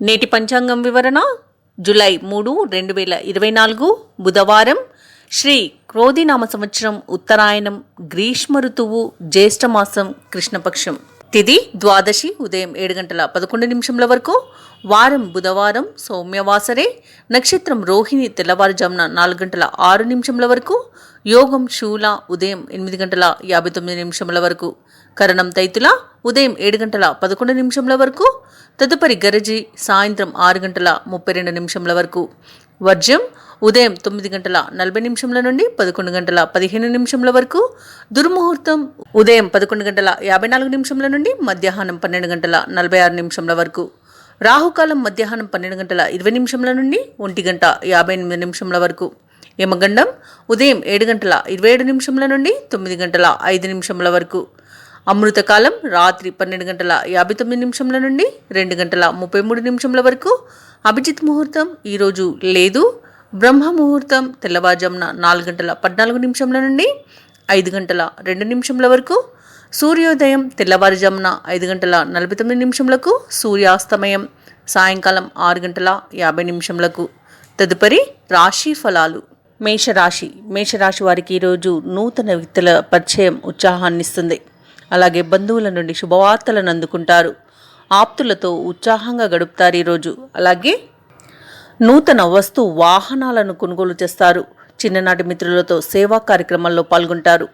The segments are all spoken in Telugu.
నేటి పంచాంగం వివరణ జూలై 3, 2024 బుధవారం. శ్రీ క్రోధినామ సంవత్సరం ఉత్తరాయణం, గ్రీష్మ ఋతువు, జ్యేష్ఠమాసం, కృష్ణపక్షం. తిథి ద్వాదశి ఉదయం 7:11 వరకు. వారం బుధవారం, సౌమ్యవాసరే. నక్షత్రం రోహిణి తెల్లవారుజామున 4:06 వరకు. యోగం శూల ఉదయం 8:59 వరకు. కరణం తైతుల ఉదయం 7:11 వరకు. తదుపరి గరజి సాయంత్రం 6:32 వరకు. వర్జం ఉదయం 9:40 నుండి 11:15 వరకు. దుర్ముహూర్తం ఉదయం 11:54 నుండి మధ్యాహ్నం 12:46 వరకు. రాహుకాలం మధ్యాహ్నం 12:20 నుండి 1:58 వరకు. యమగండం ఉదయం 7:27 నుండి 9:05 వరకు. అమృతకాలం రాత్రి 12:59 నుండి 2:33 వరకు. అభిజిత్ ముహూర్తం ఈరోజు లేదు. బ్రహ్మ ముహూర్తం తెల్లవారుజామున 4:14 నుండి 5:02 వరకు. సూర్యోదయం తెల్లవారుజామున 5:49 సూర్యాస్తమయం సాయంకాలం 6:50. తదుపరి రాశి ఫలాలు. మేషరాశి వారికి ఈరోజు నూతన వ్యక్తుల పరిచయం ఉత్సాహాన్నిస్తుంది. అలాగే బంధువుల నుండి శుభవార్తలను అందుకుంటారు. ఆప్తులతో ఉత్సాహంగా గడుపుతారు ఈరోజు. అలాగే నూతన వాహనాలను కొనుగోలు చేస్తారు. చిన్ననాటి మిత్రులతో సేవా కార్యక్రమాల్లో పాల్గొంటారు.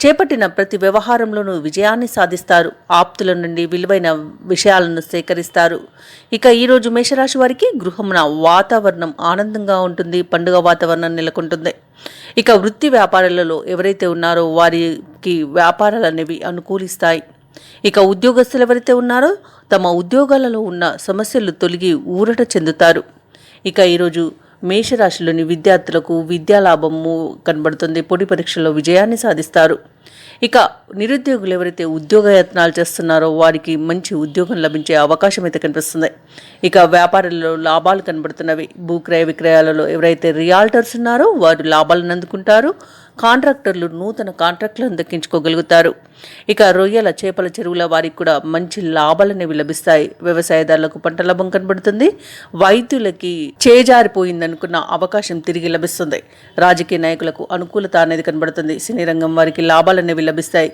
చేపట్టిన ప్రతి వ్యవహారంలోనూ విజయాన్ని సాధిస్తారు. ఆప్తుల నుండి విలువైన విషయాలను సేకరిస్తారు. ఇక ఈరోజు మేషరాశి వారికి గృహమున వాతావరణం ఆనందంగా ఉంటుంది. పండుగ వాతావరణం నెలకొంటుంది. ఇక వృత్తి వ్యాపారాలలో ఎవరైతే ఉన్నారో వారికి వ్యాపారాలు అనేవి అనుకూలిస్తాయి. ఇక ఉద్యోగస్తులు ఎవరైతే ఉన్నారో తమ ఉద్యోగాలలో ఉన్న సమస్యలు తొలగి ఊరట చెందుతారు. ఇక ఈరోజు మేషరాశిలోని విద్యార్థులకు విద్యాలాభము కనబడుతుంది. పోటీ పరీక్షల్లో విజయాన్ని సాధిస్తారు. ఇక నిరుద్యోగులు ఎవరైతే ఉద్యోగయత్నాలు చేస్తున్నారో వారికి మంచి ఉద్యోగం లభించే అవకాశం అయితే కనిపిస్తుంది. ఇక వ్యాపారాలలో లాభాలు కనబడుతున్నవి. భూక్రయ విక్రయాలలో ఎవరైతే రియాల్టర్స్ ఉన్నారో వారు లాభాలను అందుకుంటారు. కాంట్రాక్టర్లు నూతన కాంట్రాక్టులను దక్కించుకోగలుగుతారు. ఇక రొయ్యల చేపల చెరువుల వారికి కూడా మంచి లాభాలనేవి లభిస్తాయి. వ్యవసాయదారులకు పంట లాభం కనబడుతుంది. వైద్యులకి చేజారిపోయిందనుకున్న అవకాశం తిరిగి లభిస్తుంది. రాజకీయ నాయకులకు అనుకూలత అనేది కనబడుతుంది. సినీ రంగం వారికి లాభాలనేవి లభిస్తాయి.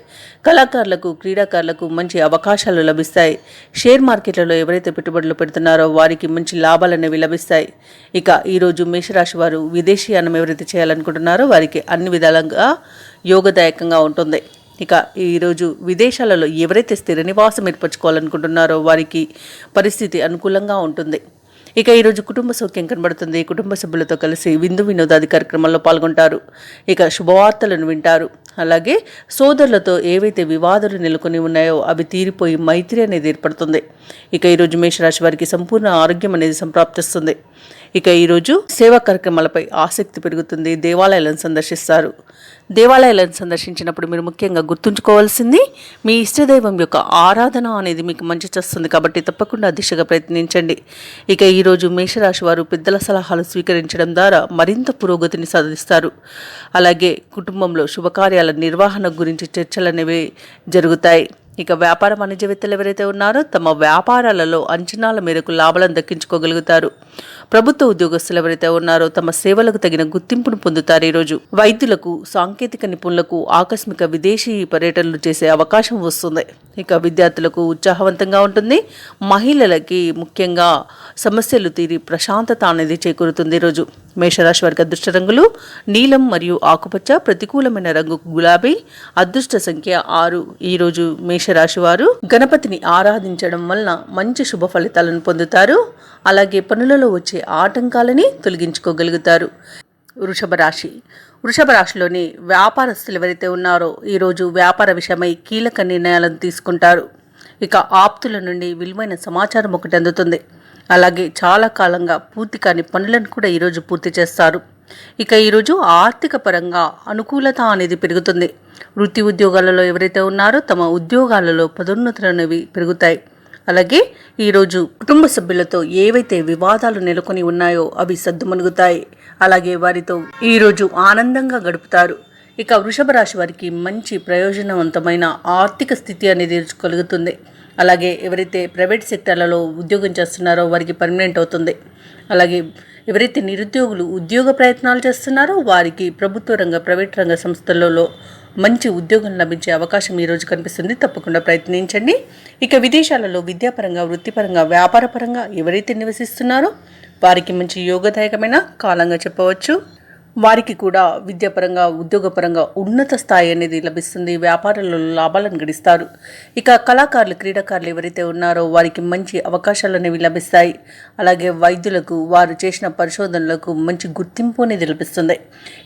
కళాకారులకు, క్రీడాకారులకు మంచి అవకాశాలు లభిస్తాయి. షేర్ మార్కెట్లలో ఎవరైతే పెట్టుబడులు పెడుతున్నారో వారికి మంచి లాభాలనేవి లభిస్తాయి. ఇక ఈరోజు మేషరాశి వారు విదేశీయానం ఎవరైతే చేయాలనుకుంటున్నారో వారికి అన్ని విధాలుగా యోగదాయకంగా ఉంటుంది. ఇక ఈరోజు విదేశాలలో ఎవరైతే స్థిర నివాసం ఏర్పరచుకోవాలనుకుంటున్నారో వారికి పరిస్థితి అనుకూలంగా ఉంటుంది. ఇక ఈరోజు కుటుంబ సౌఖ్యం కనబడుతుంది. కుటుంబ సభ్యులతో కలిసి విందు వినోదాది కార్యక్రమాల్లో పాల్గొంటారు. ఇక శుభవార్తలను వింటారు. అలాగే సోదరులతో ఏవైతే వివాదాలు నెలకొని ఉన్నాయో అవి తీరిపోయి మైత్రి అనేది ఏర్పడుతుంది. ఇక ఈరోజు మేషరాశి వారికి సంపూర్ణ ఆరోగ్యం అనేది సంప్రాప్తిస్తుంది. ఇక ఈరోజు సేవా కార్యక్రమాలపై ఆసక్తి పెరుగుతుంది. దేవాలయాలను సందర్శిస్తారు. దేవాలయాలను సందర్శించినప్పుడు మీరు ముఖ్యంగా గుర్తుంచుకోవాల్సింది మీ ఇష్టదైవం యొక్క ఆరాధన అనేది మీకు మంచి చేస్తుంది. కాబట్టి తప్పకుండా దిశగా ప్రయత్నించండి. ఇక ఈరోజు మేషరాశి వారు పెద్దల సలహాలు స్వీకరించడం ద్వారా మరింత పురోగతిని సాధిస్తారు. అలాగే కుటుంబంలో శుభకార్యాల నిర్వహణ గురించి చర్చలు అనేవి జరుగుతాయి. ఇక వ్యాపార వాణిజ్యవేత్తలు ఎవరైతే ఉన్నారో తమ వ్యాపారాలలో అంచనాల మేరకు లాభాలను దక్కించుకోగలుగుతారు. ప్రభుత్వ ఉద్యోగస్తులు ఎవరైతే ఉన్నారో తమ సేవలకు తగిన గుర్తింపును పొందుతారు. ఈరోజు వైద్యులకు, సాంకేతిక నిపుణులకు ఆకస్మిక విదేశీ పర్యటనలు చేసే అవకాశం వస్తుంది. ఇక విద్యార్థులకు ఉత్సాహవంతంగా ఉంటుంది. మహిళలకి ముఖ్యంగా సమస్యలు తీరి ప్రశాంతత అనేది చేకూరుతుంది. ఈరోజు మేషరాశి వారికి అదృష్ట రంగులు నీలం మరియు ఆకుపచ్చ. ప్రతికూలమైన రంగు గులాబీ. అదృష్ట సంఖ్య 6. ఈరోజు మేషరాశి వారు గణపతిని ఆరాధించడం వలన మంచి శుభ ఫలితాలను పొందుతారు. అలాగే పనులలో వచ్చే ఆటంకాలని తొలగించుకోగలుగుతారు. వృషభ రాశిలోని వ్యాపారస్తులు ఎవరైతే ఉన్నారో ఈరోజు వ్యాపార విషయమై కీలక నిర్ణయాలను తీసుకుంటారు. ఇక ఆప్తుల నుండి విలువైన సమాచారం ఒకటి అందుతుంది. అలాగే చాలా కాలంగా పూర్తి కాని పనులను కూడా ఈరోజు పూర్తి చేస్తారు. ఇక ఈరోజు ఆర్థిక పరంగా అనుకూలత అనేది పెరుగుతుంది. వృత్తి ఉద్యోగాలలో ఎవరైతే ఉన్నారో తమ ఉద్యోగాలలో పదోన్నతులు అనేవి పెరుగుతాయి. అలాగే ఈరోజు కుటుంబ సభ్యులతో ఏవైతే వివాదాలు నెలకొని ఉన్నాయో అవి సద్దుమణుగుతాయి. అలాగే వారితో ఈరోజు ఆనందంగా గడుపుతారు. ఇక వృషభ రాశి వారికి మంచి ప్రయోజనవంతమైన ఆర్థిక స్థితి అనేది కలుగుతుంది. అలాగే ఎవరైతే ప్రైవేట్ సెక్టర్లలో ఉద్యోగం చేస్తున్నారో వారికి పర్మనెంట్ అవుతుంది. అలాగే ఎవరైతే నిరుద్యోగులు ఉద్యోగ ప్రయత్నాలు చేస్తున్నారో వారికి ప్రభుత్వ రంగ ప్రైవేట్ రంగ సంస్థలలో మంచి ఉద్యోగం లభించే అవకాశం ఈరోజు కనిపిస్తుంది. తప్పకుండా ప్రయత్నించండి. ఇక విదేశాలలో విద్యాపరంగా, వృత్తిపరంగా, వ్యాపారపరంగా ఎవరైతే నివసిస్తున్నారో వారికి మంచి యోగదాయకమైన కాలంగా చెప్పవచ్చు. వారికి కూడా విద్యాపరంగా, ఉద్యోగపరంగా ఉన్నత స్థాయి అనేది లభిస్తుంది. వ్యాపారాలలో లాభాలను గడిస్తారు. ఇక కళాకారులు, క్రీడాకారులు ఎవరైతే ఉన్నారో వారికి మంచి అవకాశాలు అనేవి లభిస్తాయి. అలాగే వైద్యులకు వారు చేసిన పరిశోధనలకు మంచి గుర్తింపు అనేది లభిస్తుంది.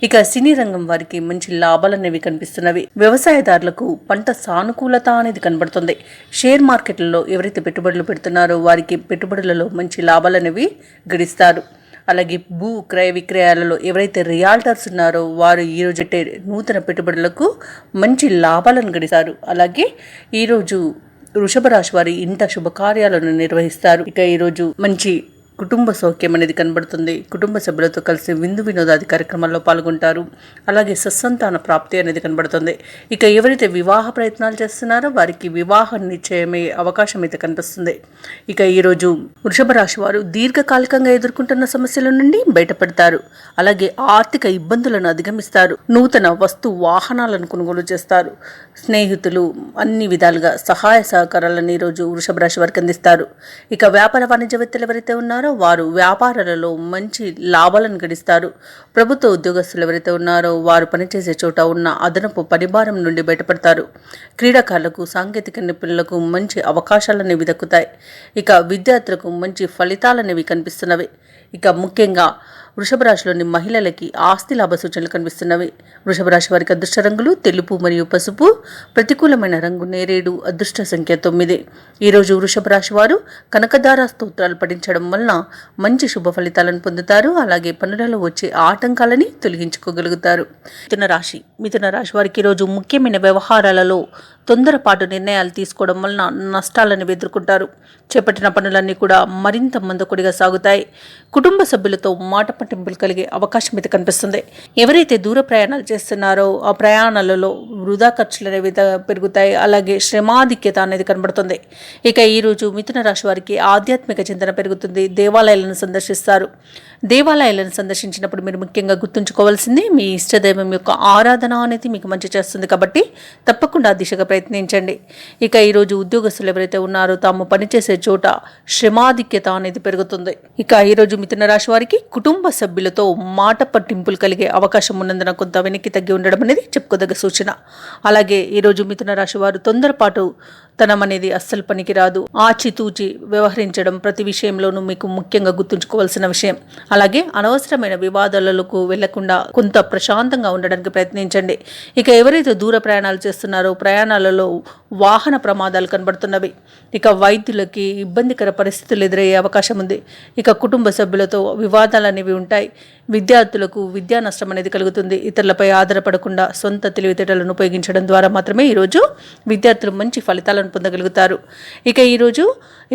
ఇక సినీ రంగం వారికి మంచి లాభాలు అనేవి కనిపిస్తున్నవి. వ్యవసాయదారులకు పంట సానుకూలత అనేది కనబడుతుంది. షేర్ మార్కెట్లలో ఎవరైతే పెట్టుబడులు పెడుతున్నారో వారికి పెట్టుబడులలో మంచి లాభాలు అనేవి గడిస్తారు. అలాగే భూ క్రయ విక్రయాలలో ఎవరైతే రియాల్టర్స్ ఉన్నారో వారు ఈరోజు నూతన పెట్టుబడులకు మంచి లాభాలను గడిస్తారు. అలాగే ఈరోజు వృషభ రాశి వారి ఇంట శుభకార్యాలను నిర్వహిస్తారు. ఇక ఈరోజు మంచి కుటుంబ సౌఖ్యం అనేది కనబడుతుంది. కుటుంబ సభ్యులతో కలిసి విందు వినోదాది కార్యక్రమాల్లో పాల్గొంటారు. అలాగే సత్సంతాన ప్రాప్తి అనేది కనబడుతుంది. ఇక ఎవరైతే వివాహ ప్రయత్నాలు చేస్తున్నారో వారికి వివాహ నిశ్చయమయ్యే అవకాశం అయితే కనిపిస్తుంది. ఇక ఈరోజు వృషభ రాశి వారు దీర్ఘకాలికంగా ఎదుర్కొంటున్న సమస్యల నుండి బయటపడతారు. అలాగే ఆర్థిక ఇబ్బందులను అధిగమిస్తారు. నూతన వస్తు వాహనాలను కొనుగోలు చేస్తారు. స్నేహితులు అన్ని విధాలుగా సహాయ సహకారాలను ఈరోజు వృషభ రాశి వారికి అందిస్తారు. ఇక వ్యాపార వాణిజ్యవేత్తలు ఎవరైతే ఉన్నారో వారు వ్యాపారాలలో మంచి లాభాలను గడిస్తారు. ప్రభుత్వ ఉద్యోగస్తులు ఎవరైతే ఉన్నారో వారు పనిచేసే చోట ఉన్న అదనపు పరిభారం నుండి బయటపడతారు. క్రీడాకారులకు, సాంకేతిక నిపుణులకు మంచి అవకాశాలనేవి దక్కుతాయి. ఇక విద్యార్థులకు మంచి ఫలితాలనేవి కనిపిస్తున్నవి. ఇక ముఖ్యంగా వృషభ రాశిలోని మహిళలకి ఆస్తి లాభ సూచనలు కనిపిస్తున్నవి. వృషభ రాశి వారికి అదృష్ట రంగులు తెలుపు మరియు పసుపు. ప్రతికూలమైన రంగు నేరేడు. అదృష్ట సంఖ్య 9. ఈరోజు వృషభ రాశి వారు కనకదార స్తోత్రాలు పఠించడం వలన మంచి శుభ ఫలితాలను పొందుతారు. అలాగే పనులలో వచ్చే ఆటంకాలని తొలగించుకోగలుగుతారు. మిథున రాశి వారికి ఈరోజు ముఖ్యమైన వ్యవహారాలలో తొందరపాటు నిర్ణయాలు తీసుకోవడం వలన నష్టాలను ఎదుర్కొంటారు. చేపట్టిన పనులన్నీ కూడా మరింత మందకొడిగా సాగుతాయి. కుటుంబ సభ్యులతో మాట పట్టింపులు కలిగే అవకాశం అయితే కనిపిస్తుంది. ఎవరైతే దూర ప్రయాణాలు చేస్తున్నారో ఆ ప్రయాణాలలో వృధా ఖర్చులు అనేవి పెరుగుతాయి. అలాగే శ్రమాధిక్యత అనేది కనబడుతుంది. ఇక ఈరోజు మిథున రాశి వారికి ఆధ్యాత్మిక చింతన పెరుగుతుంది. దేవాలయాలను సందర్శిస్తారు. దేవాలయాలను సందర్శించినప్పుడు మీరు ముఖ్యంగా గుర్తుంచుకోవాల్సింది మీ ఇష్టదైవం యొక్క ఆరాధన అనేది మీకు మంచి చేస్తుంది. కాబట్టి తప్పకుండా ఆ దిశగా ప్రయత్నించండి. ఇక ఈరోజు ఉద్యోగస్తులు ఎవరైతే ఉన్నారో తాము పనిచేసే చోట శ్రమాధిక్యత అనేది పెరుగుతుంది. ఇక ఈరోజు మిథున రాశి వారికి కుటుంబ సభ్యులతో మాట పట్టింపులు కలిగే అవకాశం ఉన్నందున కొంత వెనక్కి తగ్గి ఉండడం అనేది చెప్పుకోదగ్గ సూచన. అలాగే ఈరోజు మిథున రాశి వారు తొందరపాటు తనం అనేది అస్సలు పనికిరాదు. ఆచితూచి వ్యవహరించడం ప్రతి విషయంలోనూ మీకు ముఖ్యంగా గుర్తుంచుకోవాల్సిన విషయం. అలాగే అనవసరమైన వివాదాలకు వెళ్లకుండా కొంత ప్రశాంతంగా ఉండడానికి ప్రయత్నించండి. ఇక ఎవరైతే దూర ప్రయాణాలు చేస్తున్నారో ప్రయాణాలలో వాహన ప్రమాదాలు కనబడుతున్నవి. ఇక వైద్యులకి ఇబ్బందికర పరిస్థితులు ఎదురయ్యే అవకాశం ఉంది. ఇక కుటుంబ సభ్యులతో వివాదాలు అనేవి ఉంటాయి. విద్యార్థులకు విద్యా నష్టం అనేది కలుగుతుంది. ఇతరులపై ఆధారపడకుండా సొంత తెలివితేటలను ఉపయోగించడం ద్వారా మాత్రమే ఈరోజు విద్యార్థులు మంచి ఫలితాలను పొందగలుగుతారు. ఇక ఈరోజు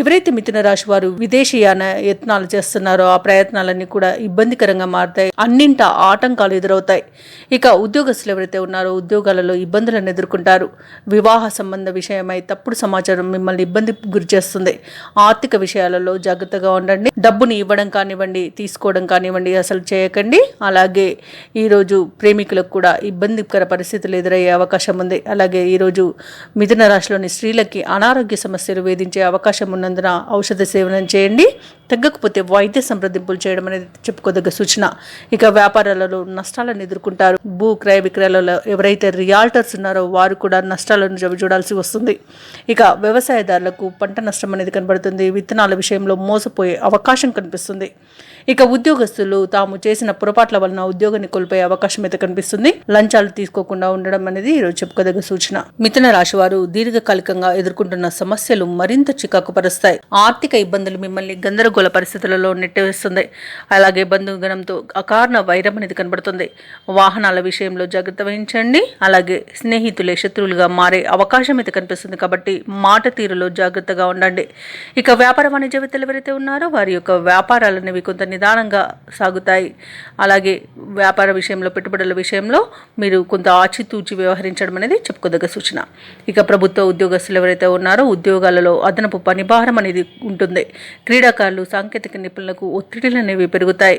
ఎవరైతే మిథున రాశి వారు విదేశీయాన యత్నాలు చేస్తున్నారో ఆ ప్రయత్నాలన్నీ కూడా ఇబ్బందికరంగా మారుతాయి. అన్నింట ఆటంకాలు ఎదురవుతాయి. ఇక ఉద్యోగస్తులు ఎవరైతే ఉన్నారో ఉద్యోగాలలో ఇబ్బందులను ఎదుర్కొంటారు. వివాహ సంబంధ విషయమై తప్పుడు సమాచారం మిమ్మల్ని ఇబ్బందికి గురి చేస్తుంది. ఆర్థిక విషయాలలో జాగ్రత్తగా ఉండండి. డబ్బుని ఇవ్వడం కానివ్వండి, తీసుకోవడం కానివ్వండి అసలు చేయకండి. అలాగే ఈరోజు ప్రేమికులకు కూడా ఇబ్బందికర పరిస్థితులు ఎదురయ్యే అవకాశం ఉంది. అలాగే ఈరోజు మిథున రాశిలోని స్త్రీలకి అనారోగ్య సమస్యలు వేధించే అవకాశం ఉన్నందున ఔషధ సేవనం చేయండి. తగ్గకపోతే వైద్య సంప్రదింపులు చేయడం అనేది చెప్పుకోదగ్గ సూచన. ఇక వ్యాపారాలలో నష్టాలను ఎదుర్కొంటారు. భూ క్రయ విక్రయాలలో ఎవరైతే రియాల్టర్స్ ఉన్నారో వారు కూడా నష్టాలను చూడాల్సి వస్తుంది. ఇక వ్యవసాయదారులకు పంట నష్టం అనేది కనబడుతుంది. విత్తనాల విషయంలో మోసపోయే అవకాశం కనిపిస్తుంది. ఇక ఉద్యోగస్తులు తాము చేసిన పొరపాట్ల వలన ఉద్యోగాన్ని కోల్పోయే అవకాశం అయితే కనిపిస్తుంది. లంచాలు తీసుకోకుండా ఉండడం అనేది ఈరోజు చెప్పుకోదగ్గ సూచన. మిథున రాశి వారు దీర్ఘకాలికంగా ఎదుర్కొంటున్న సమస్యలు మరింత చికాకు పరుస్తాయి. ఆర్థిక ఇబ్బందులు మిమ్మల్ని గందరగోళ పరిస్థితులలో నెట్టివేస్తుంది. అలాగే బంధుగణంతో అకారణ వైరం అనేది కనబడుతుంది. వాహనాల విషయంలో జాగ్రత్త వహించండి. అలాగే స్నేహితులే శత్రువులుగా మారే అవకాశం అయితే కనిపిస్తుంది. కాబట్టి మాట తీరులో జాగ్రత్తగా ఉండండి. ఇక వ్యాపార వాణిజ్యవేత్తలు ఎవరైతే ఉన్నారో వారి యొక్క వ్యాపారాలనేవి కొంత నిదానంగా సాగుతాయి. అలాగే వ్యాపార విషయంలో, పెట్టుబడుల విషయంలో మీరు కొంత ఆచితూచి వ్యవహరించడం అనేది చెప్పుకోదగ్గ సూచన. ఇక ప్రభుత్వ ఉద్యోగస్తులు ఎవరైతే ఉన్నారో ఉద్యోగాలలో అదనపు పనిభారం అనేది ఉంటుంది. క్రీడాకారులు, సాంకేతిక నిపుణులకు ఒత్తిడిలు అనేవి పెరుగుతాయి.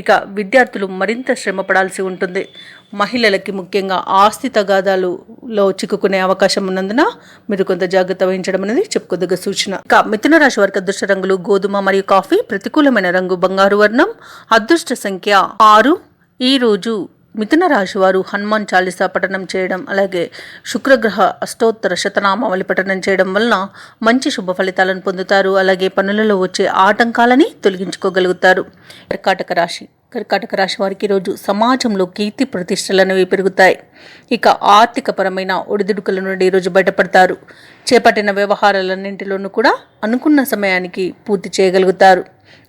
ఇక విద్యార్థులు మరింత శ్రమ పడాల్సి ఉంటుంది. మహిళలకి ముఖ్యంగా ఆస్తి తగాదాలలో చిక్కుకునే అవకాశం ఉన్నందున మీరు కొంత జాగ్రత్త వహించడం అనేది చెప్పుకోదగ్గ సూచన. ఇక మిథున రాశి వారికి అదృష్ట రంగులు గోధుమ మరియు కాఫీ. ప్రతికూలమైన రంగు బంగారు వర్ణం. అదృష్ట సంఖ్య 6. ఈ రోజు మిథున రాశి వారు హనుమాన్ చాలీసా పఠనం చేయడం, అలాగే శుక్రగ్రహ అష్టోత్తర శతనామావళి పఠనం చేయడం వలన మంచి శుభ ఫలితాలను పొందుతారు. అలాగే పనులలో వచ్చే ఆటంకాలని తొలగించుకోగలుగుతారు. కర్కాటక రాశి వారికి ఈరోజు సమాజంలో కీర్తి ప్రతిష్టలు అనేవి పెరుగుతాయి. ఇక ఆర్థిక పరమైన ఒడిదుడుకుల నుండి ఈరోజు బయటపడతారు. చేపట్టిన వ్యవహారాలన్నింటిలోనూ కూడా అనుకున్న సమయానికి పూర్తి చేయగలుగుతారు.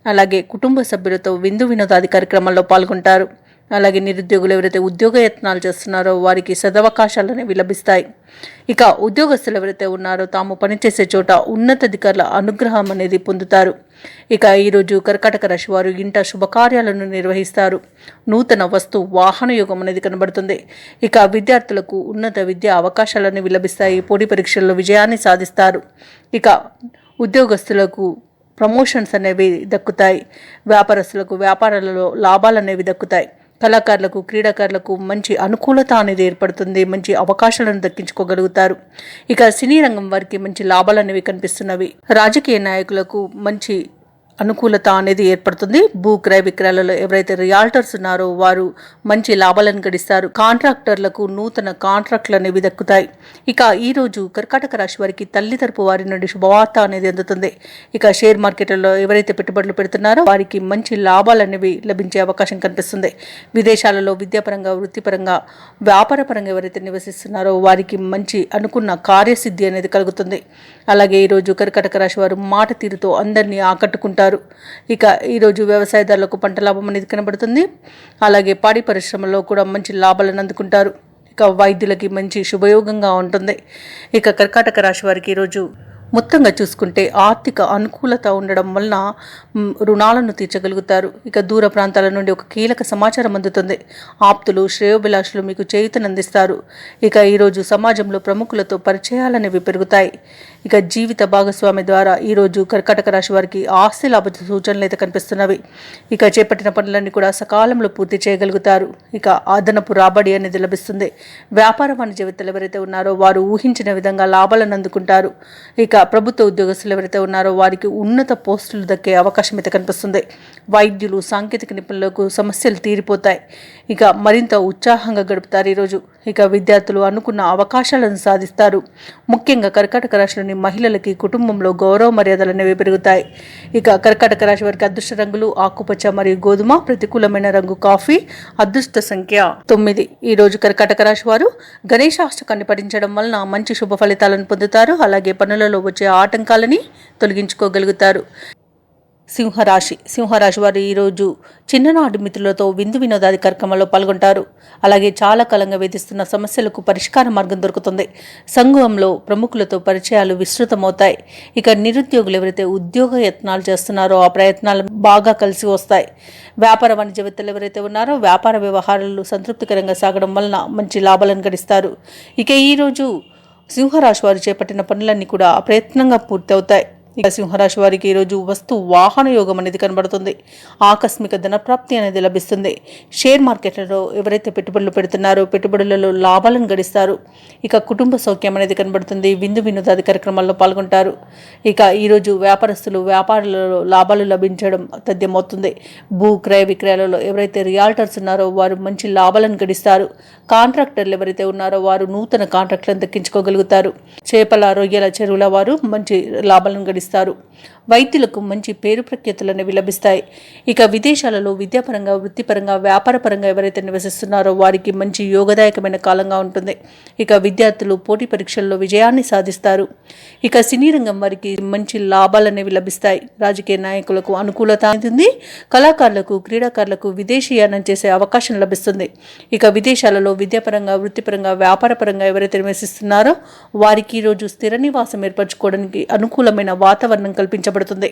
అలాగే కుటుంబ సభ్యులతో విందు వినోదాది కార్యక్రమాల్లో పాల్గొంటారు. అలాగే నిరుద్యోగులు ఎవరైతే ఉద్యోగ యత్నాలు చేస్తున్నారో వారికి సదవకాశాలు అనేవి లభిస్తాయి. ఇక ఉద్యోగస్తులు ఎవరైతే ఉన్నారో తాము పనిచేసే చోట ఉన్నతాధికారుల అనుగ్రహం అనేది పొందుతారు. ఇక ఈరోజు కర్కాటక రాశి వారు ఇంట శుభకార్యాలను నిర్వహిస్తారు. నూతన వస్తు వాహన యోగం అనేది కనబడుతుంది. ఇక విద్యార్థులకు ఉన్నత విద్యా అవకాశాలు అనేవి లభిస్తాయి. పోటీ పరీక్షల్లో విజయాన్ని సాధిస్తారు. ఇక ఉద్యోగస్తులకు ప్రమోషన్స్ అనేవి దక్కుతాయి. వ్యాపారస్తులకు వ్యాపారాలలో లాభాలు అనేవి దక్కుతాయి. కళాకారులకు, క్రీడాకారులకు మంచి అనుకూలత అనేది ఏర్పడుతుంది. మంచి అవకాశాలను దక్కించుకోగలుగుతారు. ఇక సినీ రంగం వారికి మంచి లాభాలు అనేవి కనిపిస్తున్నవి. రాజకీయ నాయకులకు మంచి అనుకూలత అనేది ఏర్పడుతుంది. భూ క్రయ విక్రయాలలో ఎవరైతే రియాల్టర్స్ ఉన్నారో వారు మంచి లాభాలను గడిస్తారు. కాంట్రాక్టర్లకు నూతన కాంట్రాక్ట్లు అనేవి దక్కుతాయి. ఇక ఈరోజు కర్కాటక రాశి వారికి తల్లి తరపు వారి నుండి శుభవార్త అనేది అందుతుంది. ఇక షేర్ మార్కెట్లలో ఎవరైతే పెట్టుబడులు పెడుతున్నారో వారికి మంచి లాభాలు అనేవి లభించే అవకాశం కనిపిస్తుంది. విదేశాలలో విద్యాపరంగా, వృత్తిపరంగా, వ్యాపారపరంగా ఎవరైతే నివసిస్తున్నారో వారికి మంచి అనుకున్న కార్యసిద్ధి అనేది కలుగుతుంది. అలాగే ఈరోజు కర్కాటక రాశి వారు మాట తీరుతో అందరినీ ఆకట్టుకుంటారు. ఇక ఈరోజు వ్యవసాయదారులకు పంట లాభం అనేది కనబడుతుంది. అలాగే పాడి పరిశ్రమలో కూడా మంచి లాభాలను అందుకుంటారు. ఇక వైద్యులకి మంచి శుభయోగంగా ఉంటుంది. ఇక కర్కాటక రాశి వారికి ఈరోజు మొత్తంగా చూసుకుంటే ఆర్థిక అనుకూలత ఉండడం వలన రుణాలను తీర్చగలుగుతారు. ఇక దూర ప్రాంతాల నుండి ఒక కీలక సమాచారం అందుతుంది. ఆప్తులు, శ్రేయోభిలాషులు మీకు చేయూతనందిస్తారు. ఇక ఈరోజు సమాజంలో ప్రముఖులతో పరిచయాలనేవి పెరుగుతాయి. ఇక జీవిత భాగస్వామి ద్వారా ఈరోజు కర్కాటక రాశి వారికి ఆస్తి లాభ సూచనలు అయితే కనిపిస్తున్నవి. ఇక చేపట్టిన పనులన్నీ కూడా సకాలంలో పూర్తి చేయగలుగుతారు. ఇక అదనపు రాబడి అనేది లభిస్తుంది. వ్యాపార వాణిజ్యవేత్తలు ఎవరైతే ఉన్నారో వారు ఊహించిన విధంగా లాభాలను అందుకుంటారు. ఇక ప్రభుత్వ ఉద్యోగస్తులు ఎవరైతే ఉన్నారో వారికి ఉన్నత పోస్టులు దక్కే అవకాశం అయితే కనిపిస్తుంది. వైద్యులు, సాంకేతిక నిపుణులకు సమస్యలు తీరిపోతాయి. ఇక మరింత ఉత్సాహంగా గడుపుతారు ఈరోజు. ఇక విద్యార్థులు అనుకున్న అవకాశాలను సాధిస్తారు. ముఖ్యంగా కర్కాటక రాశిలోని మహిళలకి కుటుంబంలో గౌరవ మర్యాదలు అనేవి పెరుగుతాయి. ఇక కర్కాటక రాశి వారికి అదృష్ట రంగులు ఆకుపచ్చ మరియు గోధుమ. ప్రతికూలమైన రంగు కాఫీ. అదృష్ట సంఖ్య 9. ఈరోజు కర్కాటక రాశి వారు గణేశాష్టకాన్ని పఠించడం వలన మంచి శుభ ఫలితాలను పొందుతారు. అలాగే పనులలో వచ్చే ఆటంకాలని తొలగించుకోగలుగుతారు. సింహరాశి వారు ఈరోజు చిన్ననాటి మిత్రులతో విందు వినోదాది కార్యక్రమాల్లో పాల్గొంటారు. అలాగే చాలా కాలంగా వేధిస్తున్న సమస్యలకు పరిష్కార మార్గం దొరుకుతుంది. సంఘంలో ప్రముఖులతో పరిచయాలు విస్తృతమవుతాయి. ఇక నిరుద్యోగులు ఎవరైతే ఉద్యోగ యత్నాలు చేస్తున్నారో ఆ ప్రయత్నాలు బాగా కలిసి వస్తాయి. వ్యాపార వాణిజ్యవేత్తలు ఎవరైతే ఉన్నారో వ్యాపార వ్యవహారాలు సంతృప్తికరంగా సాగడం వలన మంచి లాభాలను గడిస్తారు. ఇక ఈరోజు సింహరాశి వారు చేపట్టిన పనులన్నీ కూడా అప్రయత్నంగా పూర్తవుతాయి. ఇక సింహరాశి వారికి ఈరోజు వస్తు వాహన యోగం అనేది కనబడుతుంది. ఆకస్మిక ధనప్రాప్తి అనేది లభిస్తుంది. షేర్ మార్కెట్లలో ఎవరైతే పెట్టుబడులు పెడుతున్నారో పెట్టుబడులలో లాభాలను గడిస్తారు. ఇక కుటుంబ సౌఖ్యం అనేది కనబడుతుంది. విందు వినోదాది కార్యక్రమాల్లో పాల్గొంటారు. ఇక ఈరోజు వ్యాపారస్తులు వ్యాపారాలలో లాభాలు లభించడం తథ్యమవుతుంది. భూ క్రయ విక్రయాలలో ఎవరైతే రియాల్టర్స్ ఉన్నారో వారు మంచి లాభాలను గడిస్తారు. కాంట్రాక్టర్లు ఎవరైతే ఉన్నారో వారు నూతన కాంట్రాక్టులను దక్కించుకోగలుగుతారు. చేపల, రొయ్యల చెరువుల వారు మంచి లాభాలను గడిస్తారు. వైద్యులకు మంచి పేరు ప్రఖ్యాతులు అనేవి లభిస్తాయి. ఇక విదేశాలలో విద్యాపరంగా, వృత్తిపరంగా, వ్యాపారపరంగా ఎవరైతే నివసిస్తున్నారో వారికి మంచి యోగదాయకమైన కాలంగా ఉంటుంది. ఇక విద్యార్థులు పోటీ పరీక్షల్లో విజయాన్ని సాధిస్తారు. ఇక సినీ రంగం వారికి మంచి లాభాలు అనేవి లభిస్తాయి. రాజకీయ నాయకులకు అనుకూలత ఉంది. కళాకారులకు, క్రీడాకారులకు విదేశీయానం చేసే అవకాశం లభిస్తుంది. ఇక విదేశాలలో విద్యాపరంగా, వృత్తిపరంగా, వ్యాపారపరంగా ఎవరైతే నివసిస్తున్నారో వారికి ఈరోజు స్థిర నివాసం ఏర్పరచుకోవడానికి అనుకూలమైన వాతావరణం కల్పించబడుతుంది.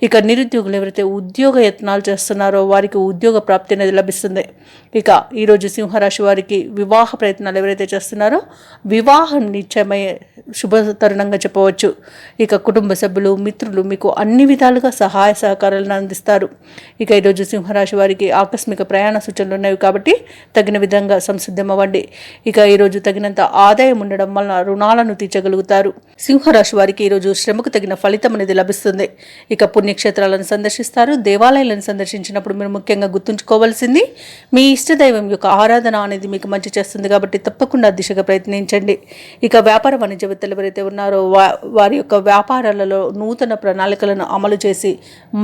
ఇక నిరుద్యోగులు ఎవరైతే ఉద్యోగ యత్నాలు చేస్తున్నారో వారికి ఉద్యోగ ప్రాప్తి అనేది లభిస్తుంది. ఇక ఈరోజు సింహరాశి వారికి వివాహ ప్రయత్నాలు ఎవరైతే చేస్తున్నారో వివాహం నిశ్చయమయ్యే శుభ తరుణంగా చెప్పవచ్చు. ఇక కుటుంబ సభ్యులు మిత్రులు మీకు అన్ని విధాలుగా సహాయ సహకారాలను అందిస్తారు. ఇక ఈరోజు సింహరాశి వారికి ఆకస్మిక ప్రయాణ సూచనలు ఉన్నాయి కాబట్టి తగిన విధంగా సంసిద్ధం అవ్వండి. ఇక ఈరోజు తగినంత ఆదాయం ఉండడం వలన రుణాలను తీర్చగలుగుతారు. సింహరాశి వారికి ఈరోజు శ్రమకు తగిన ఫలితం అనేది లభిస్తుంది. ఇక పుణ్యక్షేత్రాలను సందర్శిస్తారు. దేవాలయాలను సందర్శించినప్పుడు మీరు ముఖ్యంగా గుర్తుంచుకోవాల్సింది మీ ఇష్టదైవం యొక్క ఆరాధన అనేది మీకు మంచి చేస్తుంది కాబట్టి తప్పకుండా దిశగా ప్రయత్నించండి. ఇక వ్యాపార వాణిజ్యవేత్తలు ఎవరైతే ఉన్నారో వారి యొక్క వ్యాపారాలలో నూతన ప్రణాళికలను అమలు చేసి